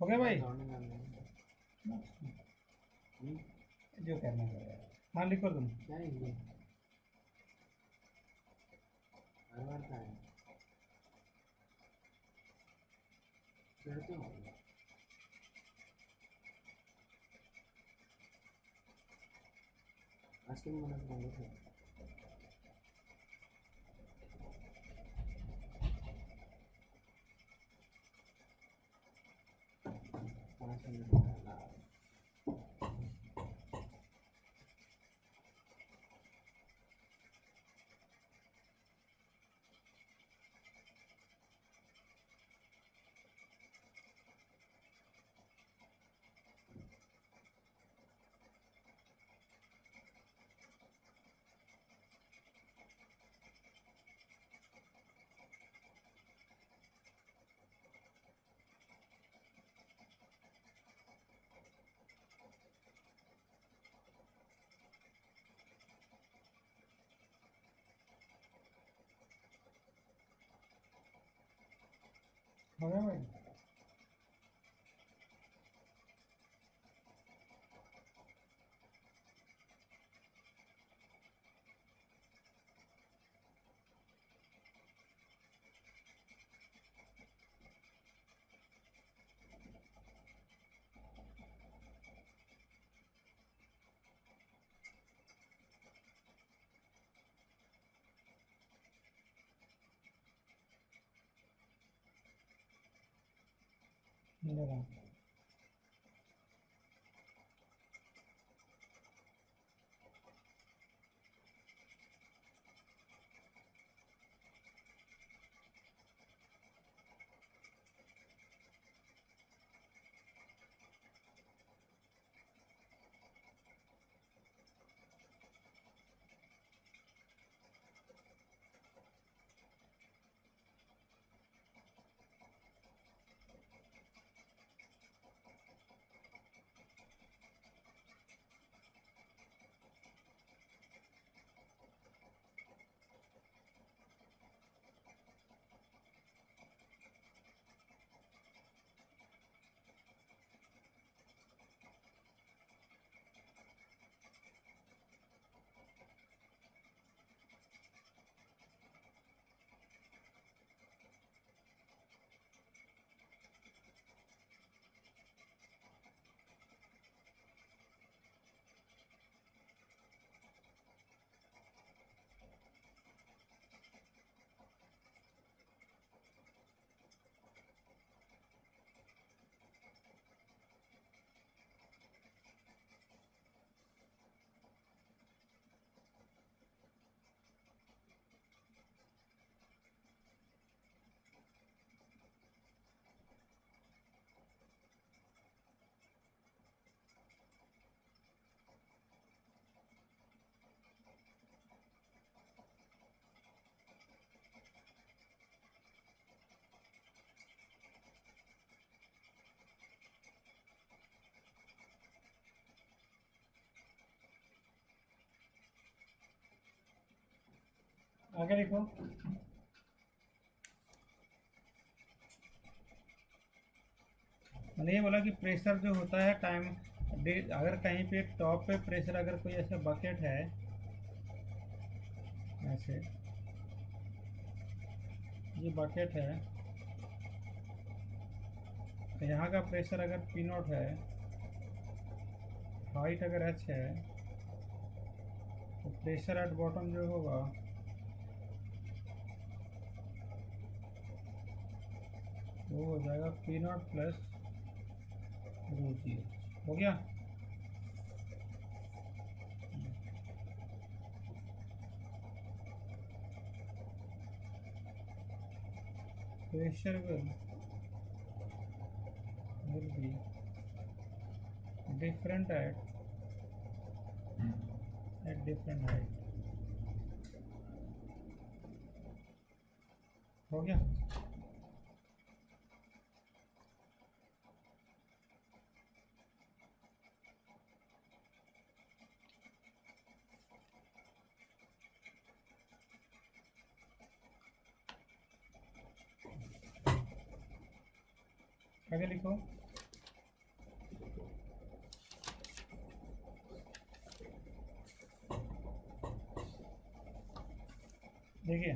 हो गया भाई, जो करना है। हाँ लिखो तुम। हो गया भाई। देखो आगे लिखो। मैंने ये बोला कि प्रेशर जो होता है टाइम अगर कहीं पे टॉप पे प्रेशर अगर कोई ऐसा बकेट है ऐसे, ये बकेट है, तो यहाँ का प्रेशर अगर पी नॉट है, हाइट अगर एच है, तो प्रेशर एट बॉटम जो होगा वो हो जाएगा पी नॉट प्लस रो जी। हो गया। pressure will be different at different height. हो गया? आगे लिखो। देखिए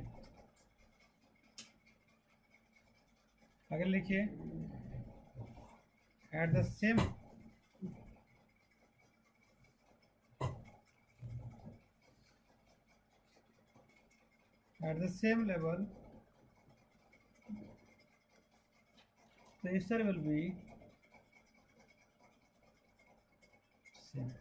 आगे लिखिए, at the same level pressure will be same.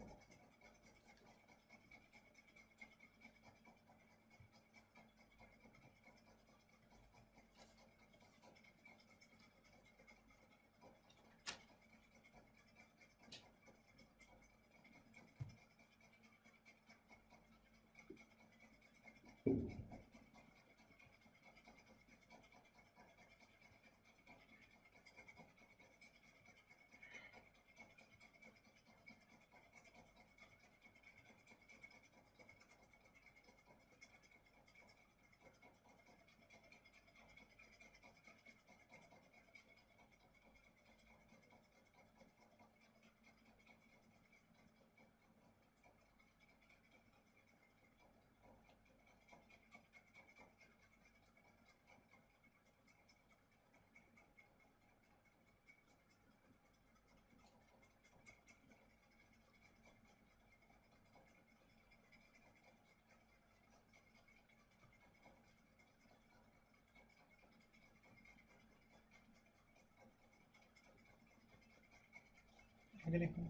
आगे लिखो,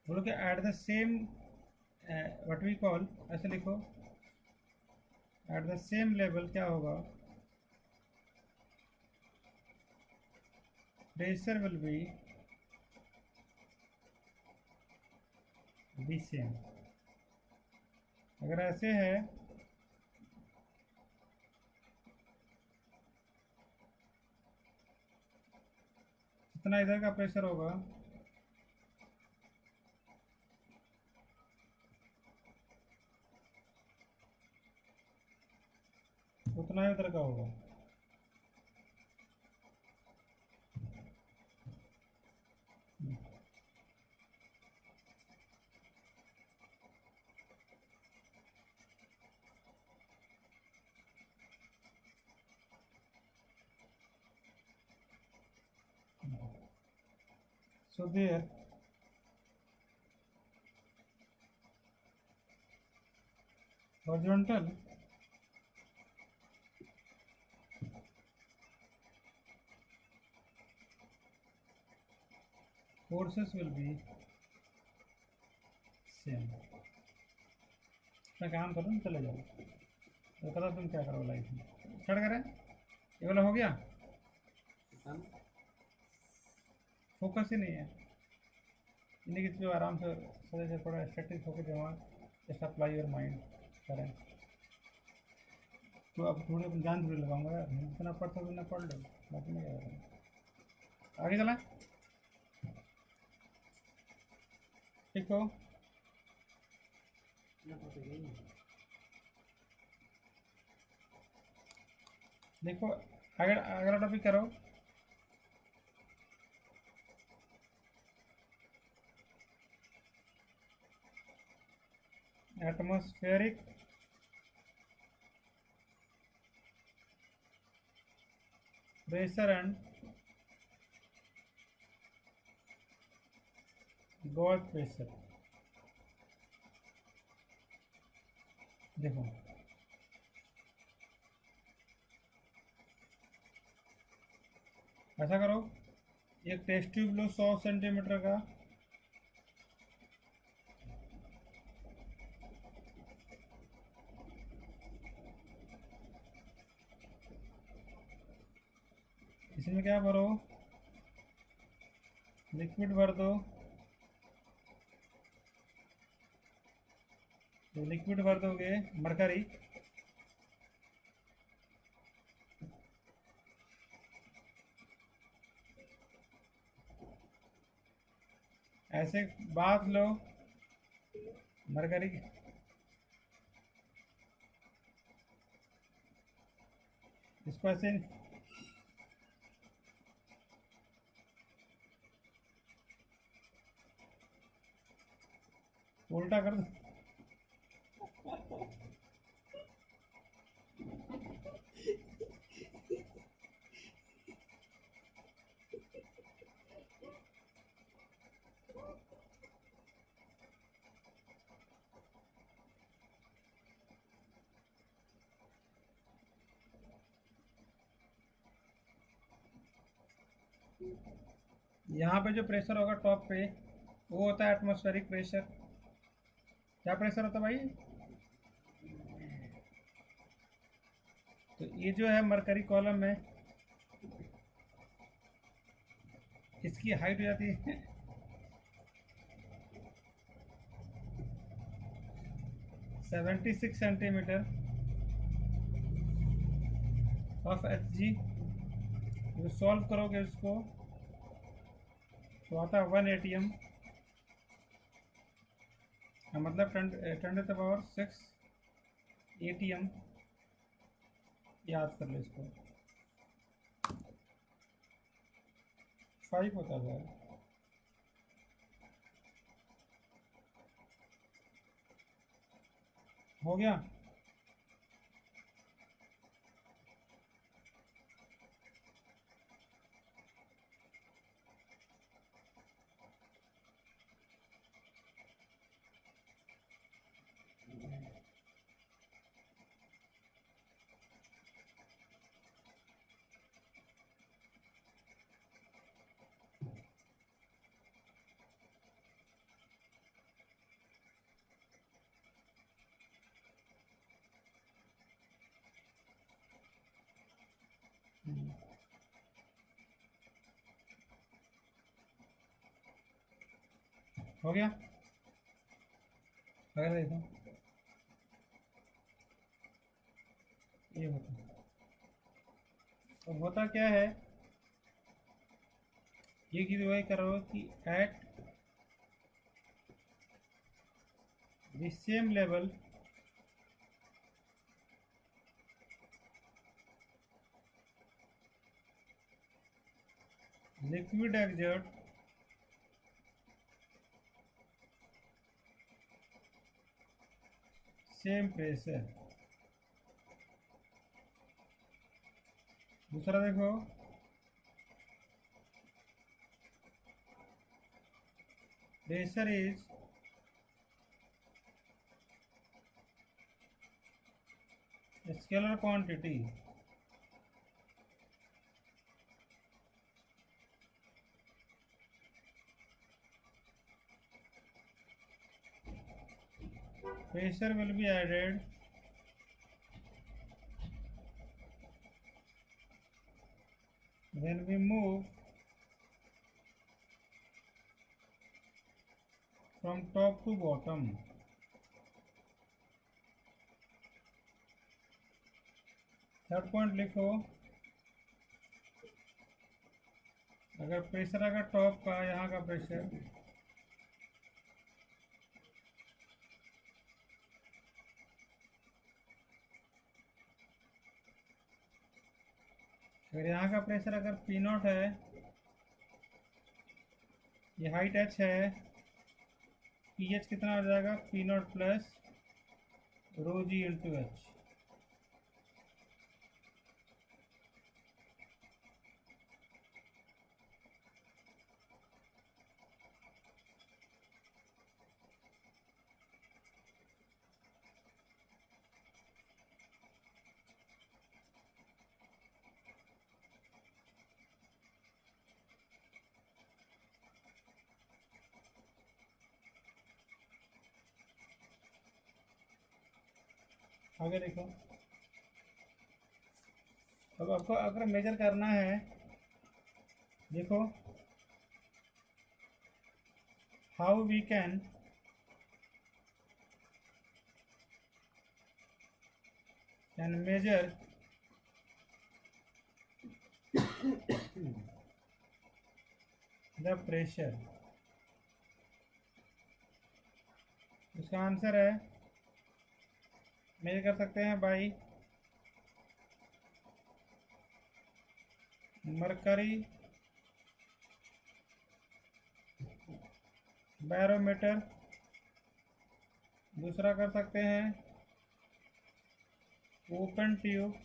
बोलो कि at the same what we call, ऐसे लिखो, एट द सेम लेवल क्या होगा, प्रेशर विल बी सेम। अगर ऐसे है जितना इधर का प्रेशर होगा उतना ही उधर का होगा। So there horizontal forces will be same। मैं काम करूँ चले जाओ, तो पता तुम क्या करो लाइफ में। स्टार्ट करें, ये वाला हो गया, फोकस ही नहीं है, इन्हीं की जो आराम से सोचे से थोड़ा स्टैटिक होकर दिमाग जस्ट अप्लाई योर माइंड करें। तो अब थोड़े जान थोड़ी लगाऊंगा यार, जितना पढ़ सकते उतना पढ़ लो, बाकी नहीं करें। आगे चला, ठीक हो? देखो अगर अगला टॉपिक करो, atmospheric pressure and gauge pressure. देखो ऐसा करो, एक टेस्ट ट्यूब लो 100 सेंटीमीटर का, इसमें क्या भरो, लिक्विड भर दो। तो लिक्विड भर दोगे मरकरी, ऐसे बांध लो मरकरी। इसको ऐसे उल्टा कर दो। यहाँ पे जो प्रेशर होगा टॉप पे, वो होता है एटमॉस्फेरिक प्रेशर। क्या प्रेशर होता है भाई? तो ये जो है मरकरी कॉलम है, इसकी हाइट हो जाती है 76 सेंटीमीटर ऑफ एच जी। जो सॉल्व करोगे उसको तो आता है 1 atm, मतलब 10 to the power 6 atm। याद कर लो इसको, 5 होता है। हो गया। हो गया। अगर देखो ये होता, तो होता क्या है, ये गिव करो कि at the same level liquid exert same pressure. दूसरा देखो, pressure is scalar quantity pressure will be added when we move from top to bottom। Third point लिखो, अगर प्रेशर अगर टॉप का यहाँ का प्रेशर अगर यहाँ का प्रेशर अगर पी नॉट है, ये हाइट एच है, पी एच कितना हो जाएगा, P naught plus rho G into H. आगे देखो, अब आपको अगर मेजर करना है देखो, how we can measure the pressure. इसका आंसर है, मेजर कर सकते हैं बाई मरकरी बैरोमीटर। दूसरा कर सकते हैं ओपन ट्यूब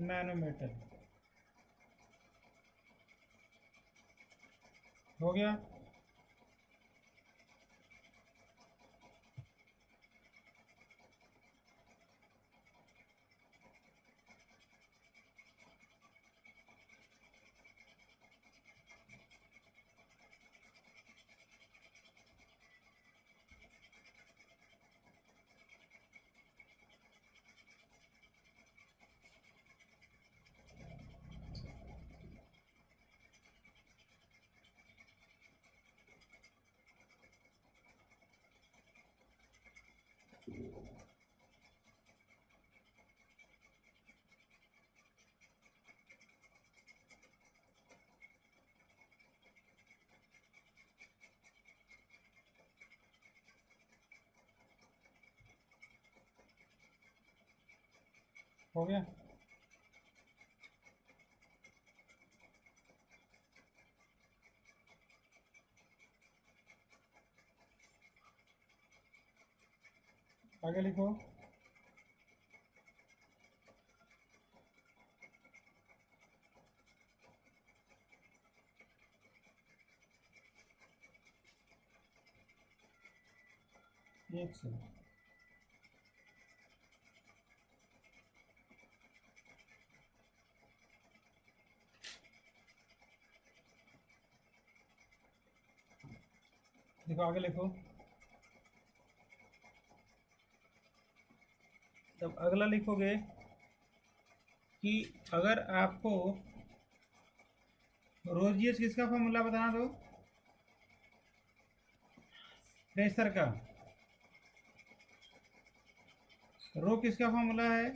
मैनोमीटर। हो गया। हो गया। आगे लिखो। एक से देखो, आगे लिखो। तब अगला लिखोगे कि अगर आपको रोजियस किसका फॉर्मूला बताना दो, प्रेशर का। रो किसका फॉर्मूला है,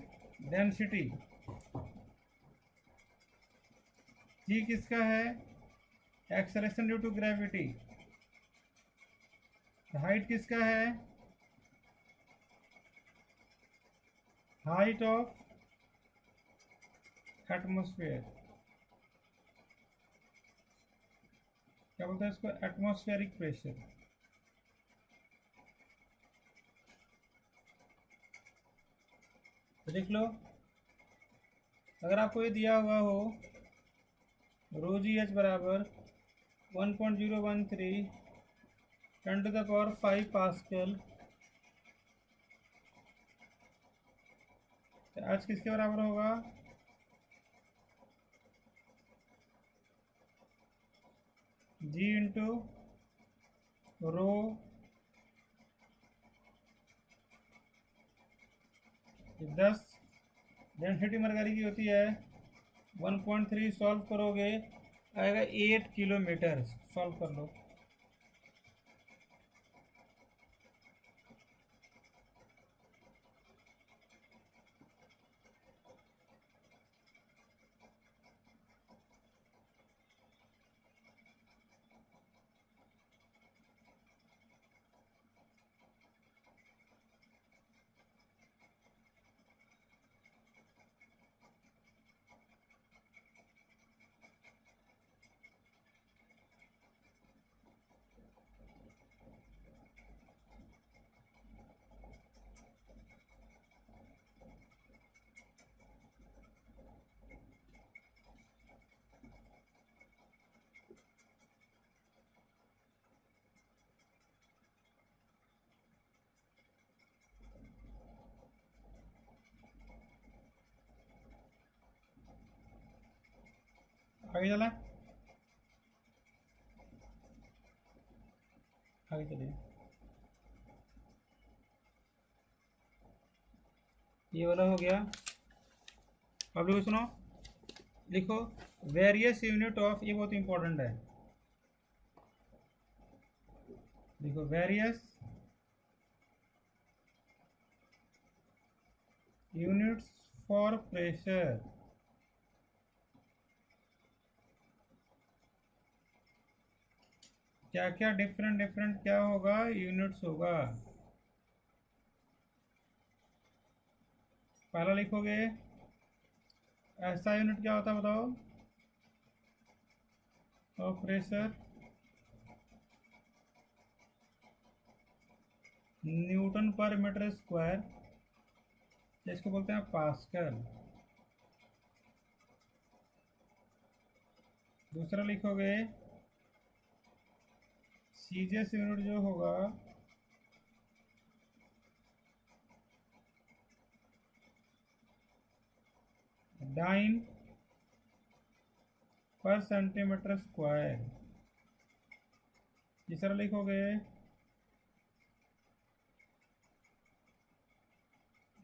डेंसिटी। जी किसका है, acceleration due to gravity. Height किसका है, हाइट ऑफ एटमॉस्फेयर। क्या बोलते हैं इसको, एटमॉस्फेरिक प्रेशर। तो देख लो, अगर आपको ये दिया हुआ हो रो जी एच बराबर 1.013 10⁵ पास्कल, तो आज किसके बराबर होगा, जी इंटू रो दस। डेंसिटी मरकरी की होती है 1.3, सॉल्व करोगे आएगा 8 किलोमीटर। सॉल्व कर लो। आगे चला, आगे चलिए। ये वाला हो गया। अब लोग सुनो, लिखो वेरियस यूनिट ऑफ, ये बहुत इंपॉर्टेंट है, देखो वेरियस यूनिट्स फॉर प्रेशर। क्या क्या डिफरेंट डिफरेंट क्या होगा, यूनिट्स होगा। पहला लिखोगे ऐसा यूनिट क्या होता है बताओ, ऑफ प्रेशर न्यूटन पर मीटर स्क्वायर, इसको बोलते हैं पास्कल। दूसरा लिखोगे सीजीएस यूनिट जो होगा डाइन पर सेंटीमीटर स्क्वायर। तीसरा लिखोगे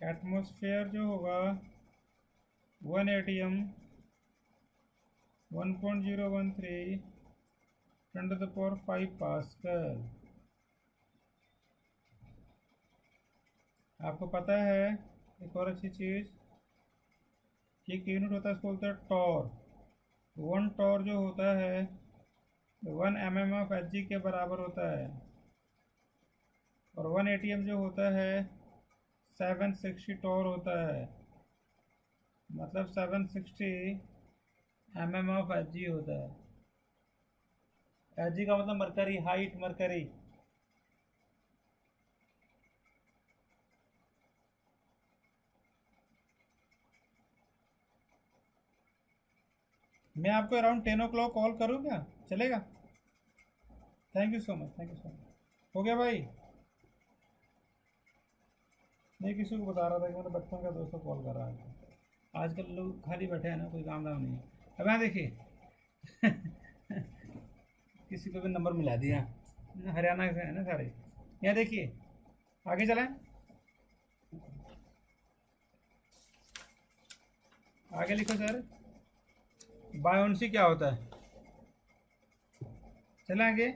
एटमॉस्फेयर जो होगा 1 एटीएम 1.013 10⁵ पास्कल। आपको पता है एक और अच्छी चीज़, एक यूनिट होता है उसको बोलते हैं टॉर। 1 टॉर जो होता है 1 mm ऑफ एच के बराबर होता है, और 1 एटीएम जो होता है 760 टॉर होता है, मतलब 760 mm ऑफ एच होता है। एच का मतलब मरकरी, हाइट मरकरी। मैं आपको अराउंड 10 o'clock कॉल करूँ क्या, चलेगा? Thank you so much, thank you so much. हो गया भाई? नहीं, किसी को बता रहा था कि मेरा बचपन का दोस्त कॉल कर रहा है। आजकल लोग खाली बैठे हैं ना, कोई काम धाम नहीं है। अब यहाँ देखिए किसी को भी नंबर मिला दिया, हरियाणा से है ना सारे। यहाँ देखिए, आगे चलें, आगे लिखो सर, बायोन्सी क्या होता है, चलें आगे।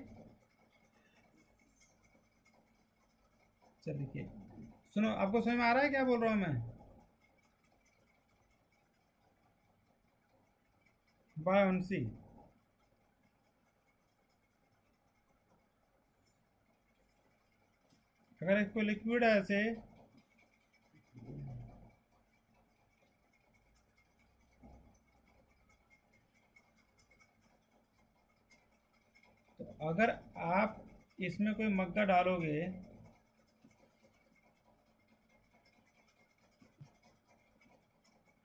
चल लिखिए, सुनो, आपको समझ में आ रहा है क्या बोल रहा हूँ मैं? बायोन्सी, अगर एक कोई लिक्विड है ऐसे, तो अगर आप इसमें कोई मग्गा डालोगे,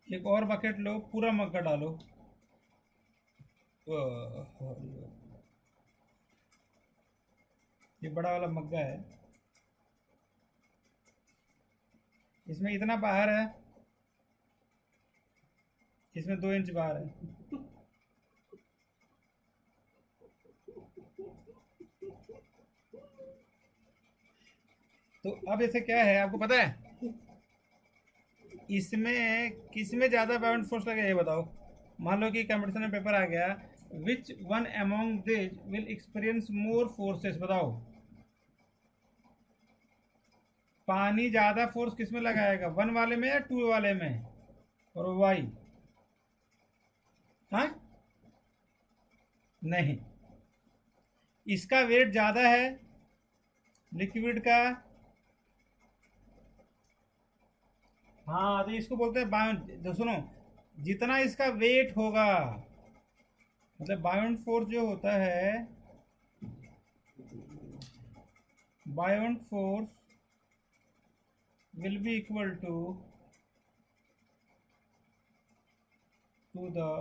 एक और बकेट लो, पूरा मग्गा डालो, ये बड़ा वाला मग्गा है, इसमें इतना बाहर है, इसमें 2 इंच बाहर है। तो अब इसे क्या है आपको पता है, इसमें किस में ज़्यादा बाउंड फोर्स लगेगा ये बताओ। मान लो कि कंपटीशन में पेपर आ गया, which one among this will experience more forces, बताओ। पानी ज़्यादा फोर्स किस में लगाएगा, 1 वाले में या 2 वाले में? और वाई, हाँ, नहीं, इसका वेट ज़्यादा है लिक्विड का। हाँ, तो इसको बोलते हैं बाउंड। तो सुनो, जितना इसका वेट होगा, मतलब बाउंड फोर्स जो होता है, bound force will be equal to the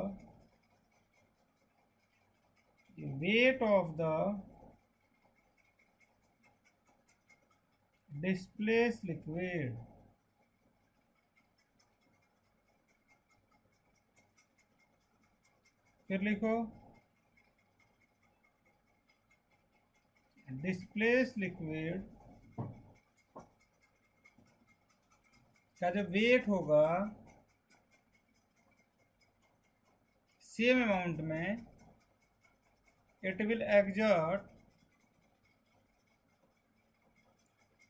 weight of the displaced liquid। फिर लिखो डिस्प्लेस्ड लिक्विड का जो वेट होगा सेम अमाउंट में it will exert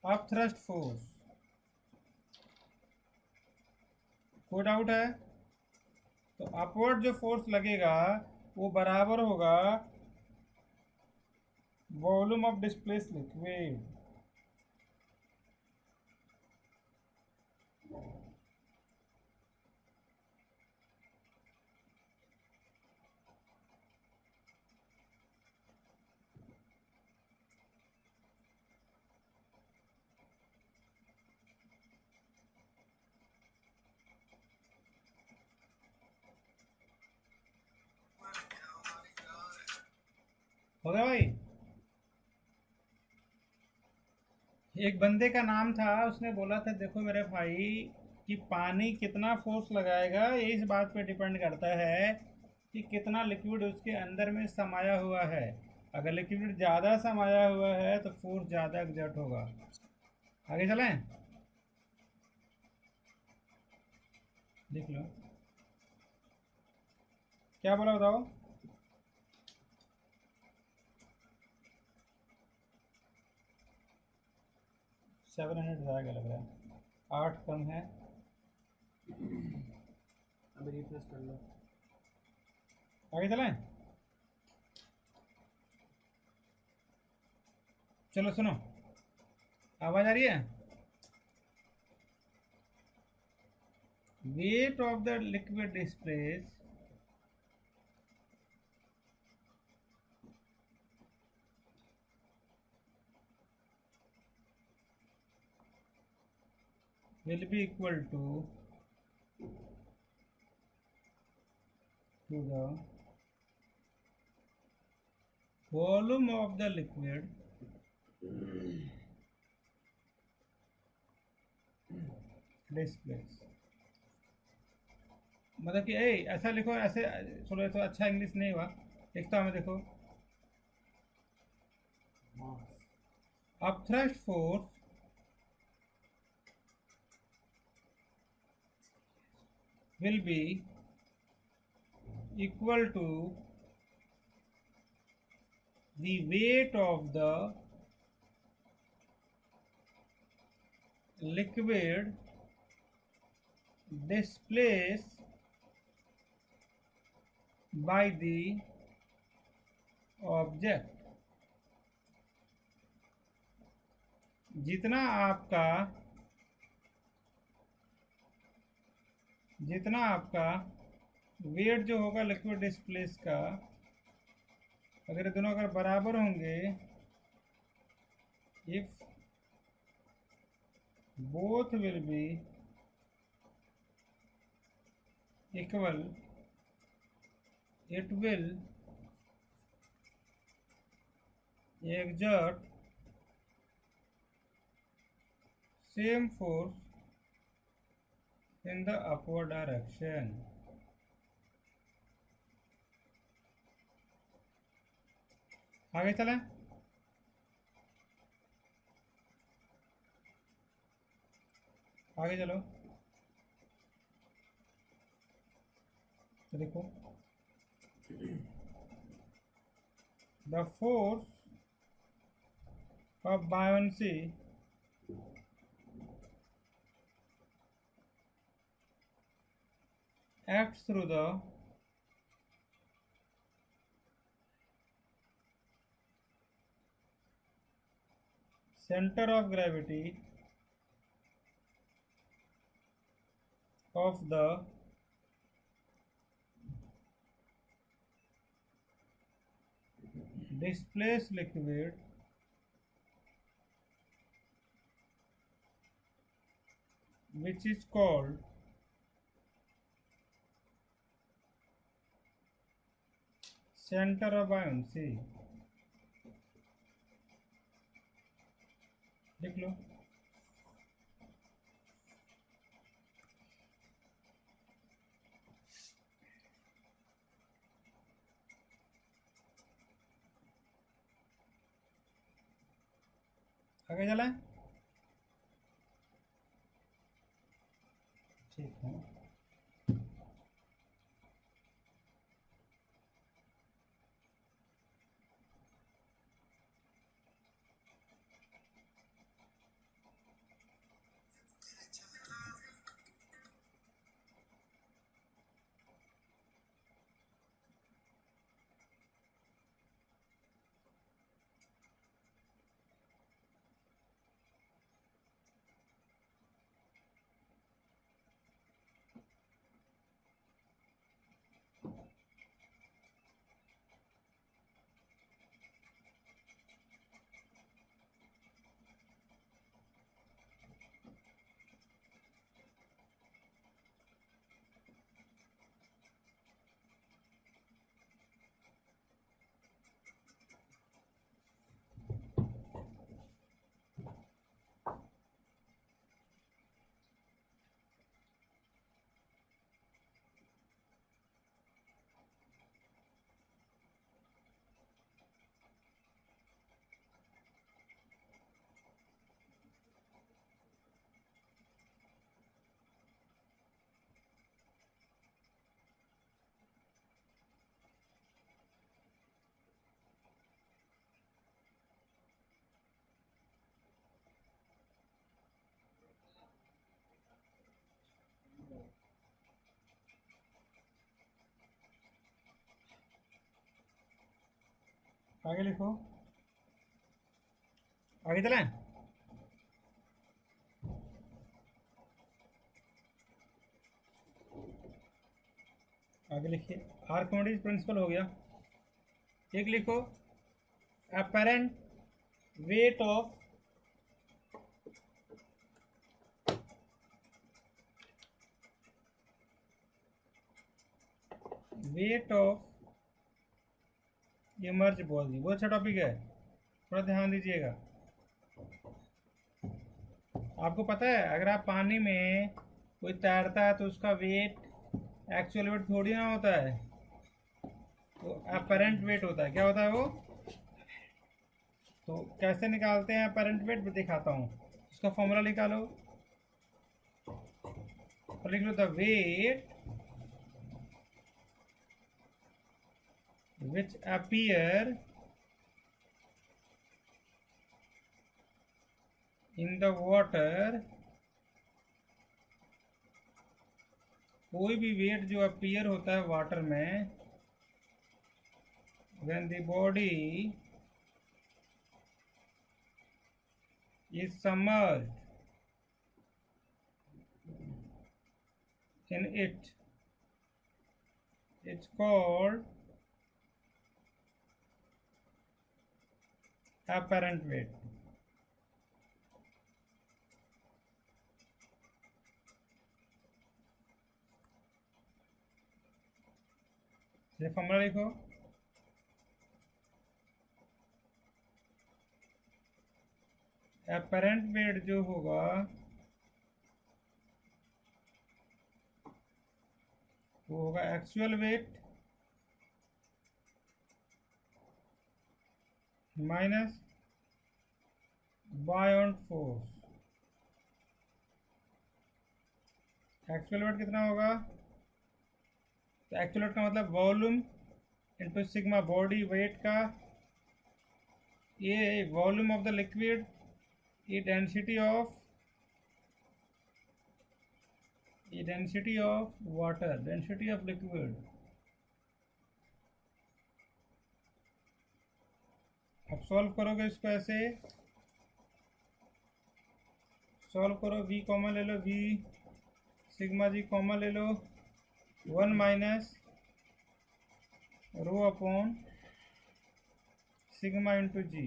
upthrust force। कोई डाउट है? तो अपवर्ड जो फोर्स लगेगा वो बराबर होगा वॉल्यूम ऑफ डिस्प्लेस लिक्विड। हो गया भाई? एक बंदे का नाम था, उसने बोला था देखो मेरे भाई कि पानी कितना फोर्स लगाएगा ये इस बात पे डिपेंड करता है कि कितना लिक्विड उसके अंदर में समाया हुआ है। अगर लिक्विड ज़्यादा समाया हुआ है तो फोर्स ज़्यादा एग्जर्ट होगा। आगे चलें, देख लो क्या बोला बताओ। 700 ज़्यादा लग रहा है, 8 कम है। अभी रिफ्रेश कर लो। आगे चलें, चलो सुनो, आवाज़ आ रही है? Wait of the liquid displace will be equal to the volume of the liquid displaced। मतलब कि ऐसा लिखो, ऐसे थोड़ा तो अच्छा इंग्लिश नहीं हुआ, लिखता हूँ मैं, देखो। Upthrust force will be equal to the weight of the liquid displaced by the object। जितना आपका वेट जो होगा लिक्विड डिस्प्लेस का, अगर दोनों अगर बराबर होंगे, if both will be equal, it will exert same force in the upward direction। आगे चलें, आगे चलो, तो देखो the force of buoyancy acts through the center of gravity of the displaced liquid which is called center of buoyancy। लिख लो, आगे चलें, ठीक है। आगे लिखो, आगे चलें। आगे लिखिए, आर्किमिडीज प्रिंसिपल हो गया। एक लिखो, apparent weight of emerge body. बहुत अच्छा टॉपिक है, थोड़ा ध्यान दीजिएगा। आपको पता है अगर आप पानी में कोई तैरता है तो उसका वेट एक्चुअल वेट थोड़ी ना होता है, तो अपरेंट वेट होता है। क्या होता है वो? तो कैसे निकालते हैं अपरेंट वेट, दिखाता हूँ। उसका फॉर्मूला निकालो और लिख लो the weight which appear in the water। कोई भी वेट जो अपीयर होता है वाटर में, when the body is submerged in it, it's called apparent weight। ये फॉर्मूला लिखो, अपरेंट वेट जो होगा वो होगा actual weight minus buoyant force. Actual weight कितना होगा? तो एक्चुअल वेट का मतलब volume into sigma body weight का, ये वॉल्यूम ऑफ द लिक्विड, ये density of water, density of liquid. अब सॉल्व करोगे इसको ऐसे, सॉल्व करो, v कॉमन ले लो, v सिग्मा जी कॉमन ले लो, 1 minus rho upon sigma into g,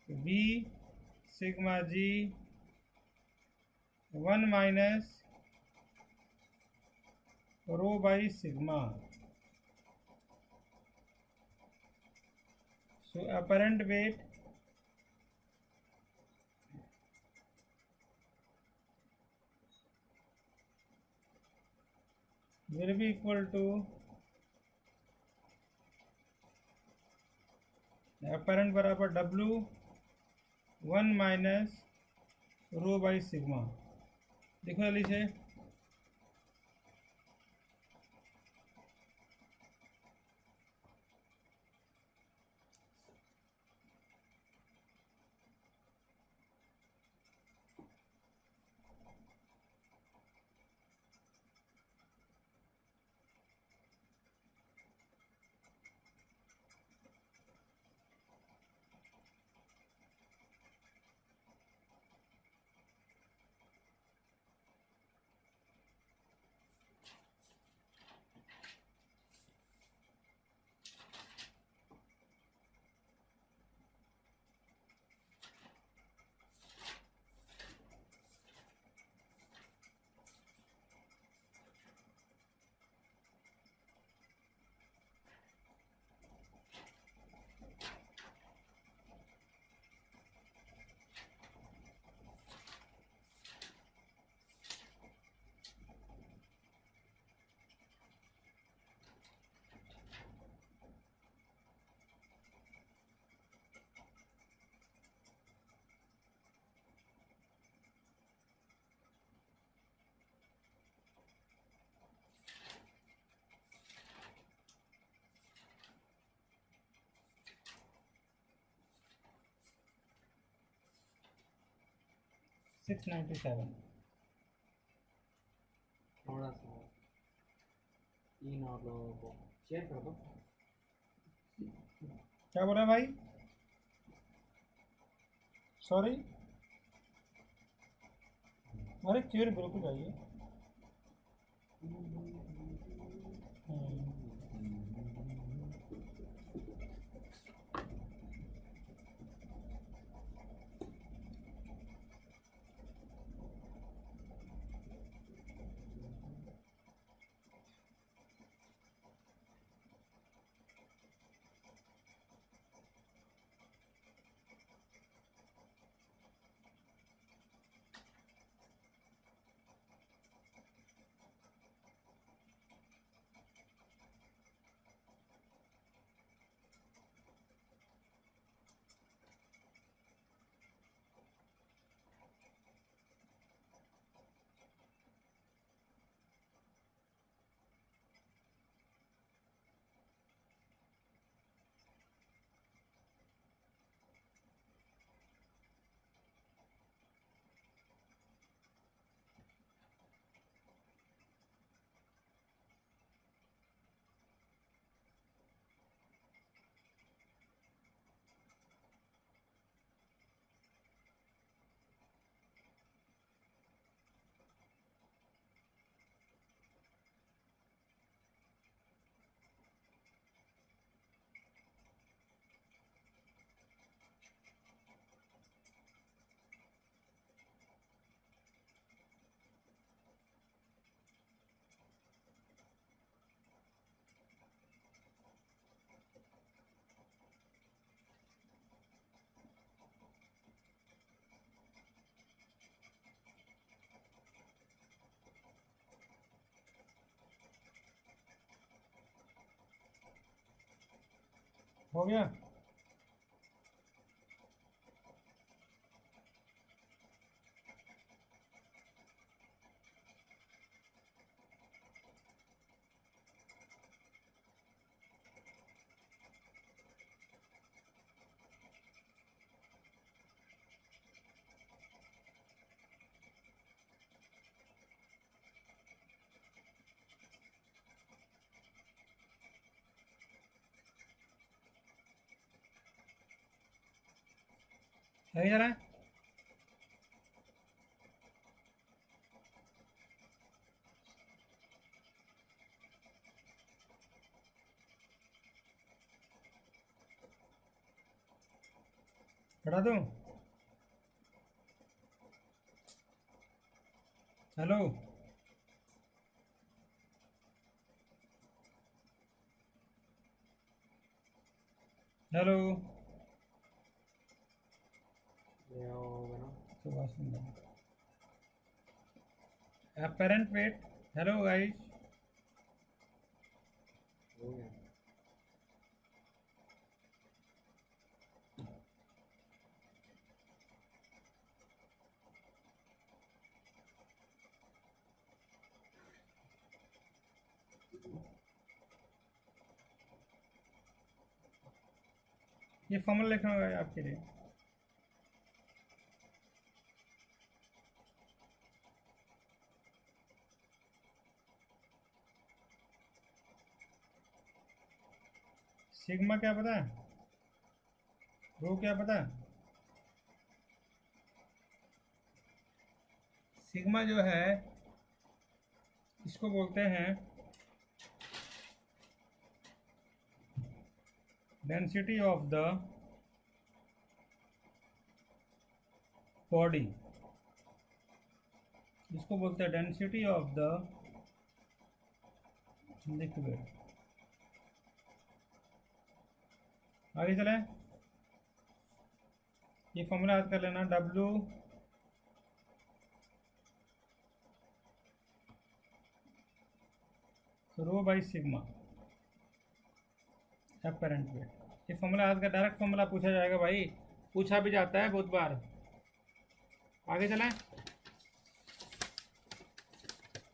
v sigma ji 1 minus rho by sigma. So apparent weight will be equal to apparent बराबर W 1 minus rho by sigma. देखो जल्दी से, six 97। थोड़ा सा तीन और लोगों को शेयर कर दो। क्या बोल रहे हैं भाई? सॉरी। अरे क्यों बिल्कुल जाइए। हो गया। है जरा। हटा दूँ? हेलो। हेलो। ये होगा ना। सुबह सुंदर apparent weight। Hello guys. हो गया। ये फॉर्मूला लिखना होगा आपके लिए। सिग्मा क्या पता है? रो क्या पता है? सिग्मा जो है इसको बोलते हैं डेंसिटी ऑफ द बॉडी। इसको बोलते हैं डेंसिटी ऑफ द लिक्विड। आगे चले। ये फॉर्मूला याद कर लेना। W rho by sigma apparent weight. ये फॉर्मूला याद कर, डायरेक्ट फॉर्मूला पूछा जाएगा भाई, पूछा भी जाता है बहुत बार। आगे चलें।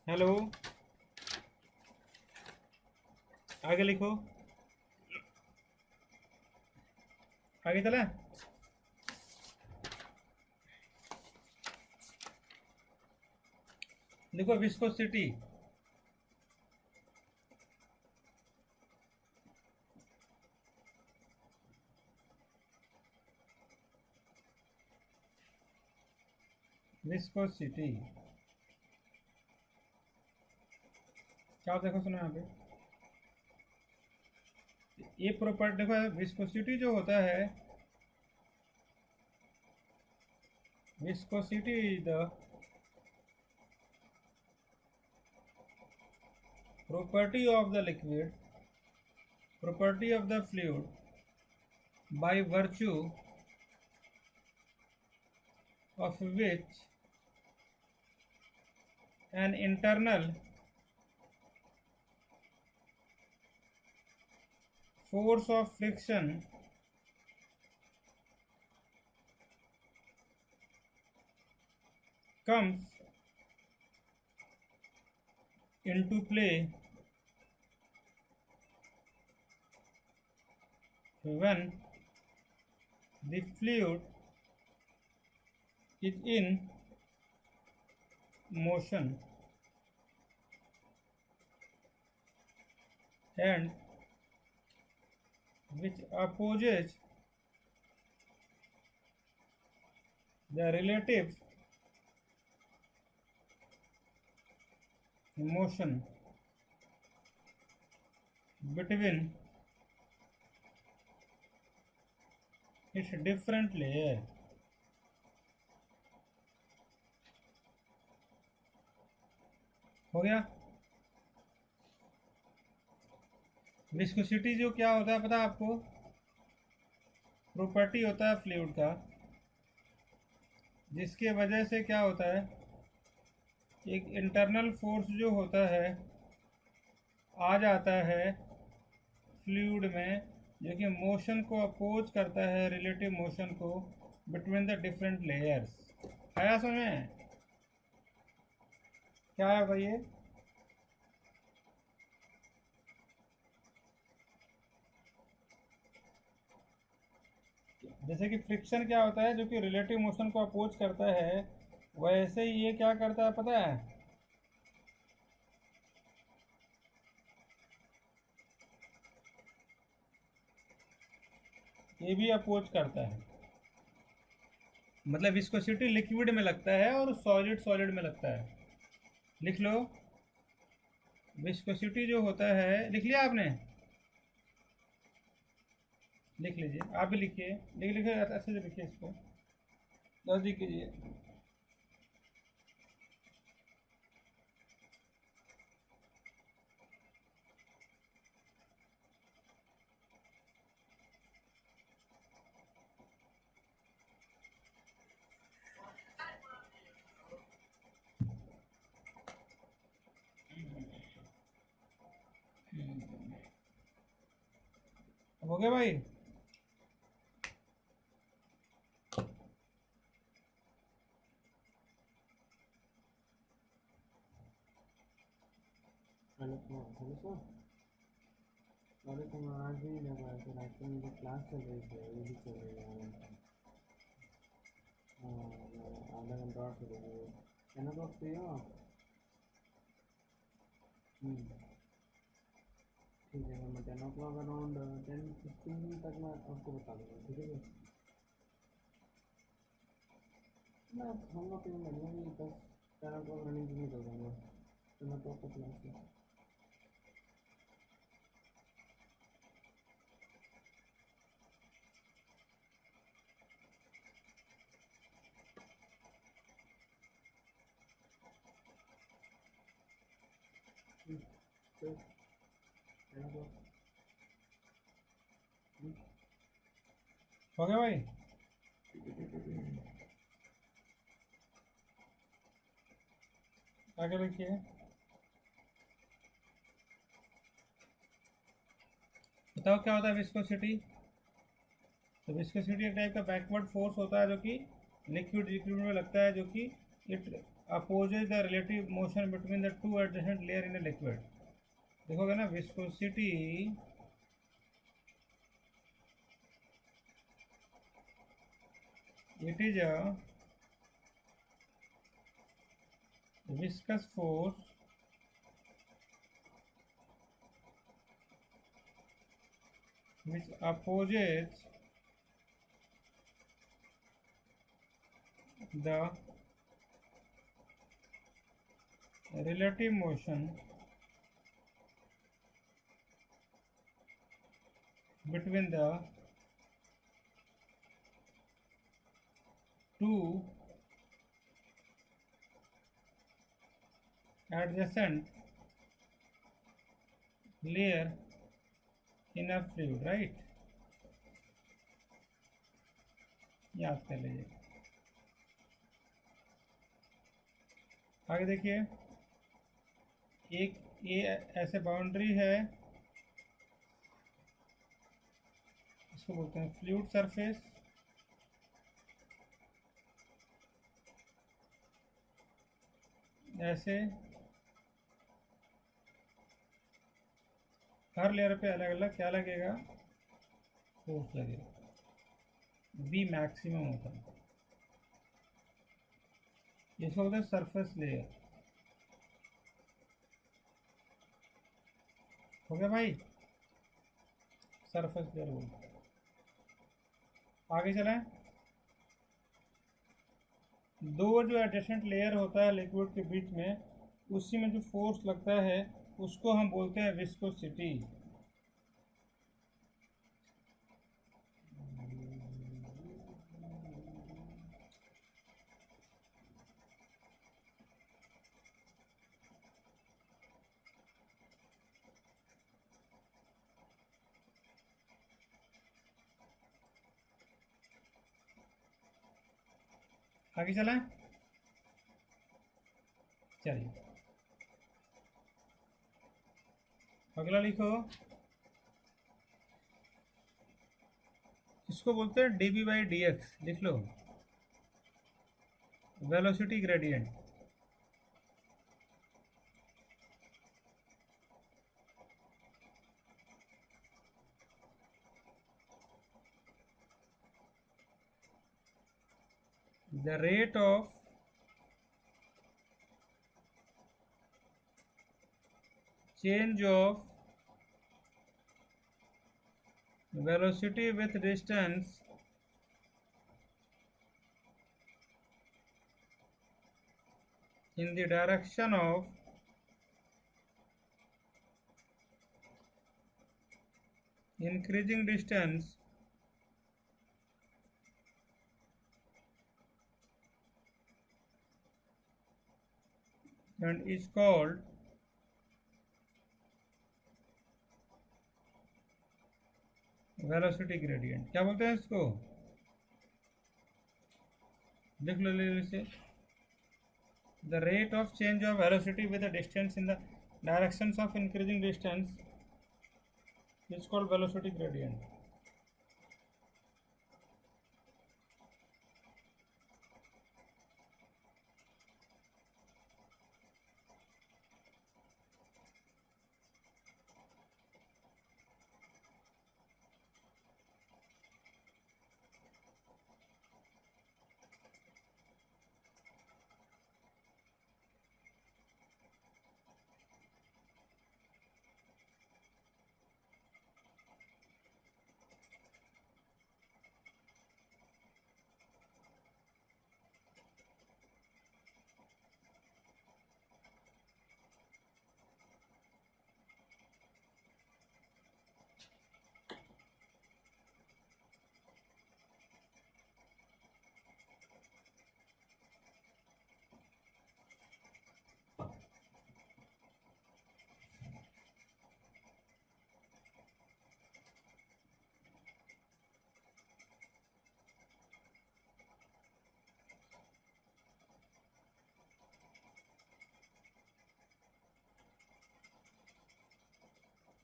हेलो। आगे लिखो। आगे चलें। देखो विस्कोसिटी। विस्कोसिटी क्या देखो सुनो यहाँ पे ये प्रॉपर्टी देखो विस्कोसिटी जो होता है viscosity is the property of the liquid, property of the fluid by virtue of which an internal force of friction comes into play when the fluid is in motion and which opposes the relative motion between its different layer. हो गया। Viscosity जो क्या होता है पता है आपको? Property होता है फ्लूइड का जिसके वजह से क्या होता है एक इंटरनल फोर्स जो होता है आ जाता है फ्लूइड में जो कि मोशन को अपोज करता है रिलेटिव मोशन को बिटवीन द डिफरेंट लेयर्स। आया समझ में? क्या है भाई ये? जैसे कि फ्रिक्शन क्या होता है जो कि रिलेटिव मोशन को अपोज करता है वैसे ही ये क्या करता है पता है? ये भी अपोज करता है। मतलब विस्कोसिटी लिक्विड में लगता है और सॉलिड में लगता है। लिख लो विस्कोसिटी जो होता है, लिख लिया आपने? लिख लीजिए, आप भी लिखिए, लिखिए अच्छे से लिखिए इसको, जल्दी कीजिए। हो गया भाई? हेलो अरे तुम आज ही लगा फिर आज तो मेरी क्लास चल रही थी ये भी चल रही है। हाँ आधा घंटा और चलेगी। है ना तो फ्री हो आप? ठीक है मैं 10 o'clock अराउंड 10:15 तक मैं आपको बता दूँगा। ठीक है मैं हम लोग कहीं बनेंगे 10 o'clock रनिंग के लिए कर दूँगा तो मैं तो आपको क्लास में तो 10 o'clock। हो गया भाई? आगे लिखिए। बताओ क्या होता है विस्कोसिटी? तो विस्कोसिटी एक टाइप का बैकवर्ड फोर्स होता है जो कि लिक्विड में लगता है, जो कि it opposes the relative motion between the two adjacent layer in a liquid. देखोगे ना viscosity it is a viscous force which opposes the relative motion between the two adjacent layer in a fluid, right? याद कर लीजिए। आगे देखिए, एक ये ऐसे बाउंड्री है, इसको बोलते हैं फ्लूइड सरफेस। ऐसे हर लेयर पे अलग अलग क्या लगेगा, फोर्स लगेगा, बी मैक्सिमम होता है, इसको बोलते हैं सरफेस लेयर। हो गया भाई, सरफेस लेयर बोलते हैं। आगे चलें, दो जो एडजेसेंट लेयर होता है लिक्विड के बीच में, उसी में जो फोर्स लगता है उसको हम बोलते हैं विस्कोसिटी। आगे चलें, चलिए अगला लिखो, इसको बोलते हैं dB बाई dx, लिख लो, velocity gradient. The rate of change of velocity with distance in the direction of increasing distance and is called velocity gradient. क्या बोलते हैं इसको, लिख लो इसे, the rate of change of velocity with the distance in the directions of increasing distance is called velocity gradient.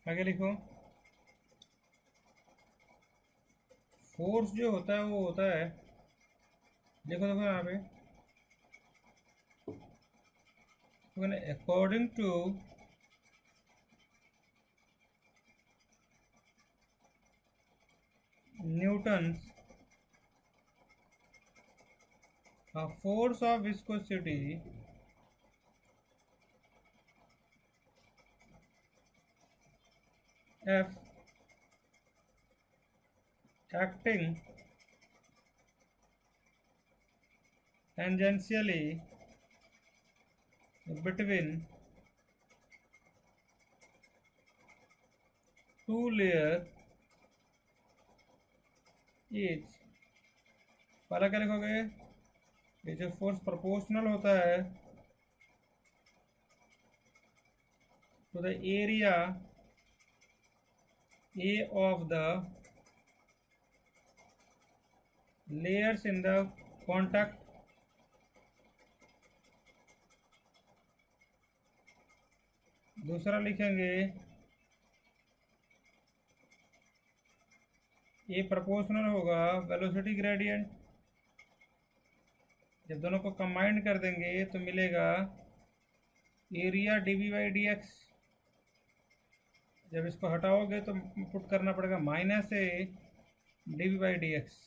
आगे लिखो, force जो होता है वो होता है, देखो देखो यहाँ पे, according to Newton's force of viscosity F acting tangentially between two layer is, पहला क्या लिखोगे, ये जो फोर्स प्रोपोर्शनल होता है to the area A of the layers in the contact दूसरा लिखेंगे ये प्रोपोर्शनल होगा वेलोसिटी ग्रेडियंट, जब दोनों को कंबाइंड कर देंगे तो मिलेगा area dv by d x. जब इसको हटाओगे तो पुट करना पड़ेगा minus A dv by d x.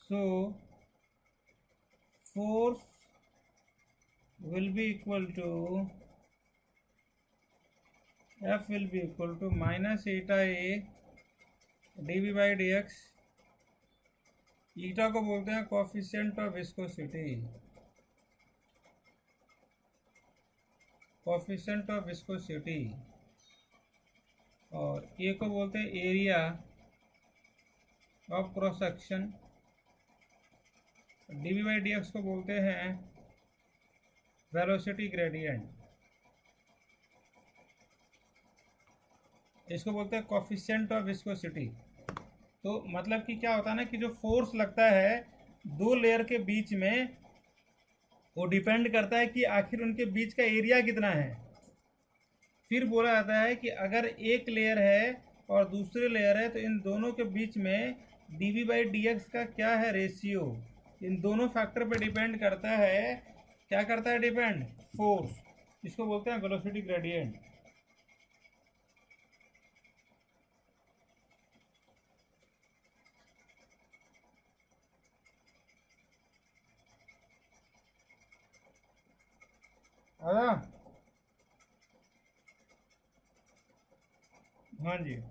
So force will be equal to F will be equal to minus eta A dV by dx। ईटा को बोलते हैं coefficient of viscosity, coefficient of viscosity, और ए को बोलते हैं area of cross section, dV by dx को बोलते हैं वेलोसिटी ग्रेडियंट, इसको बोलते हैं कोफिशिएंट ऑफ विस्कोसिटी। तो मतलब कि क्या होता है ना कि जो फोर्स लगता है दो लेयर के बीच में वो डिपेंड करता है कि आखिर उनके बीच का एरिया कितना है। फिर बोला जाता है कि अगर एक लेयर है और दूसरे लेयर है तो इन दोनों के बीच में dV बाई dx का क्या है रेशियो, इन दोनों फैक्टर पे डिपेंड करता है। क्या करता है डिपेंड, फोर्स, इसको बोलते हैं वेलोसिटी ग्रेडियंट। आया, हाँ जी।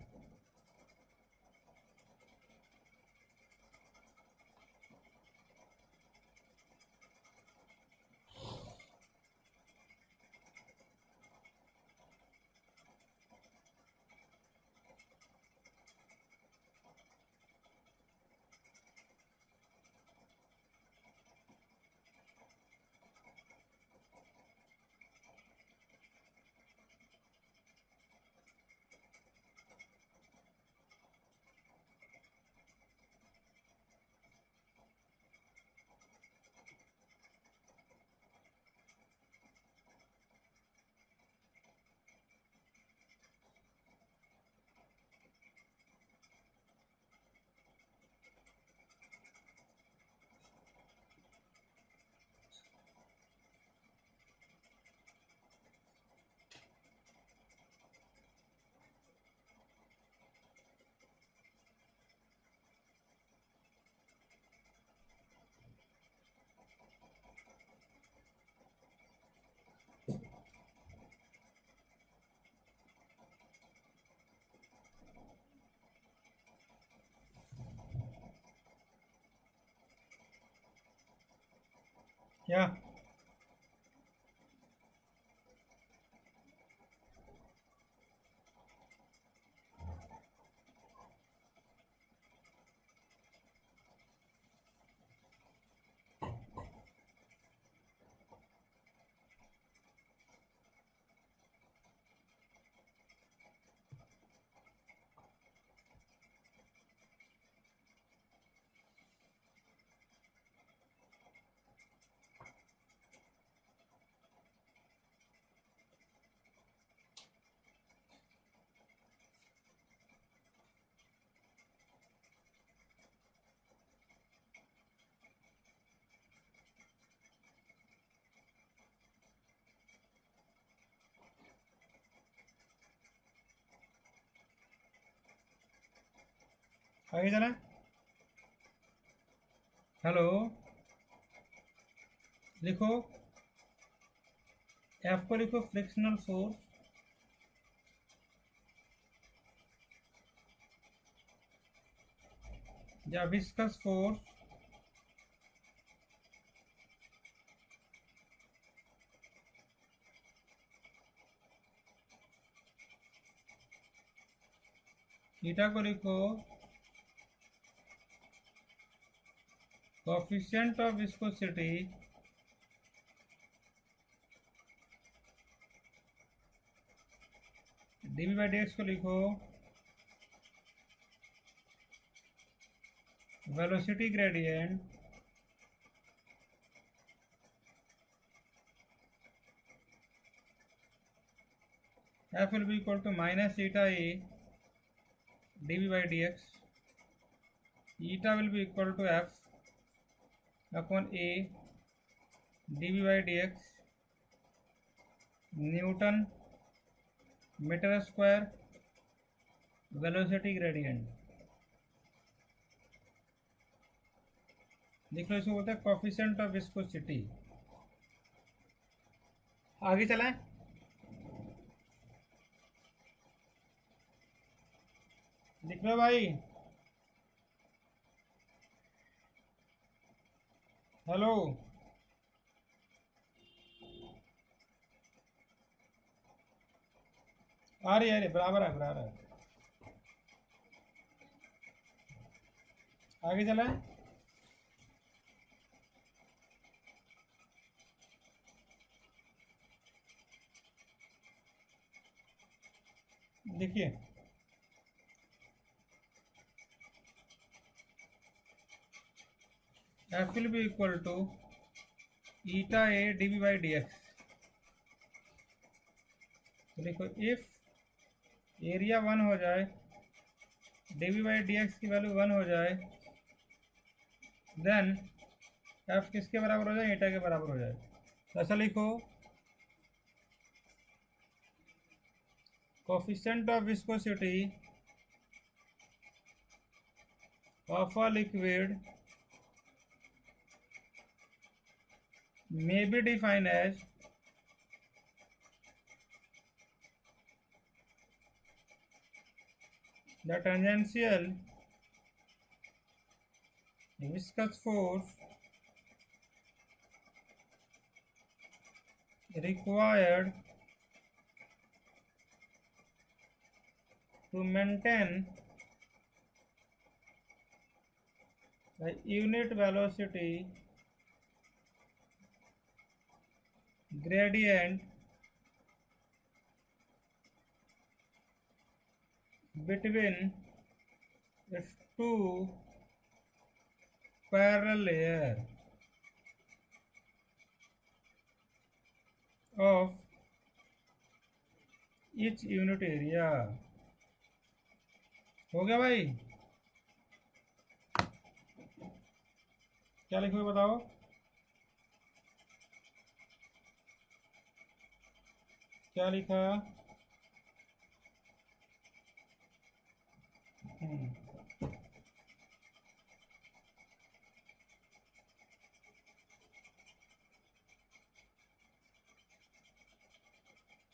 क्या आगे चलें, हेलो लिखो, एफ को लिखो फ्रिक्शनल फोर्स, या विस्कस फोर्स, ईटा को लिखो coefficient of viscosity dv by dx को लिखो velocity gradient f will be equal to minus eta a dv by dx. Eta will be equal to f upon a dv by dx newton metre square velocity gradient. देख लो, इसको बोलते हैं coefficient of viscosity. आगे चलाएं। लिख लो भाई। Hello, आ रही बराबर है बराबर है। आगे चलाएं। देखिए, F will be equal to eta a dv by dx। तो देखो, इफ एरिया 1 हो जाए, dv by dx की वैल्यू 1 हो जाए, देन F किसके बराबर हो जाए? eta के बराबर हो जाए। तो ऐसा लिखो, coefficient of viscosity of a liquid may be defined as the tangential viscous force required to maintain the unit velocity gradient between its two parallel layers of each unit area। हो गया भाई? क्या लिखोगे बताओ? क्या लिखा?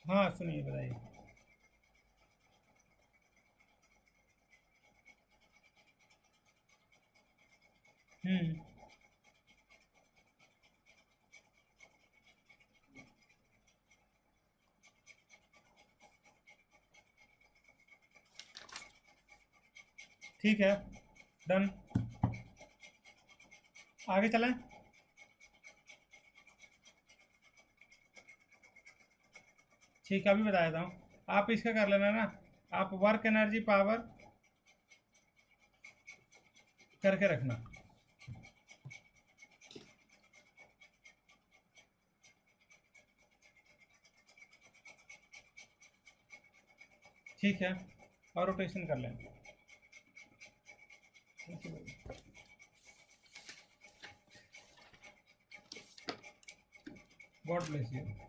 हाँ सुनिए, बताइए। ठीक है, डन। आगे चलें। ठीक है, अभी बता देता हूँ। आप इसका कर लेना ना, आप वर्क एनर्जी पावर करके रखना। ठीक है, और रोटेशन कर लेंगे। God bless you.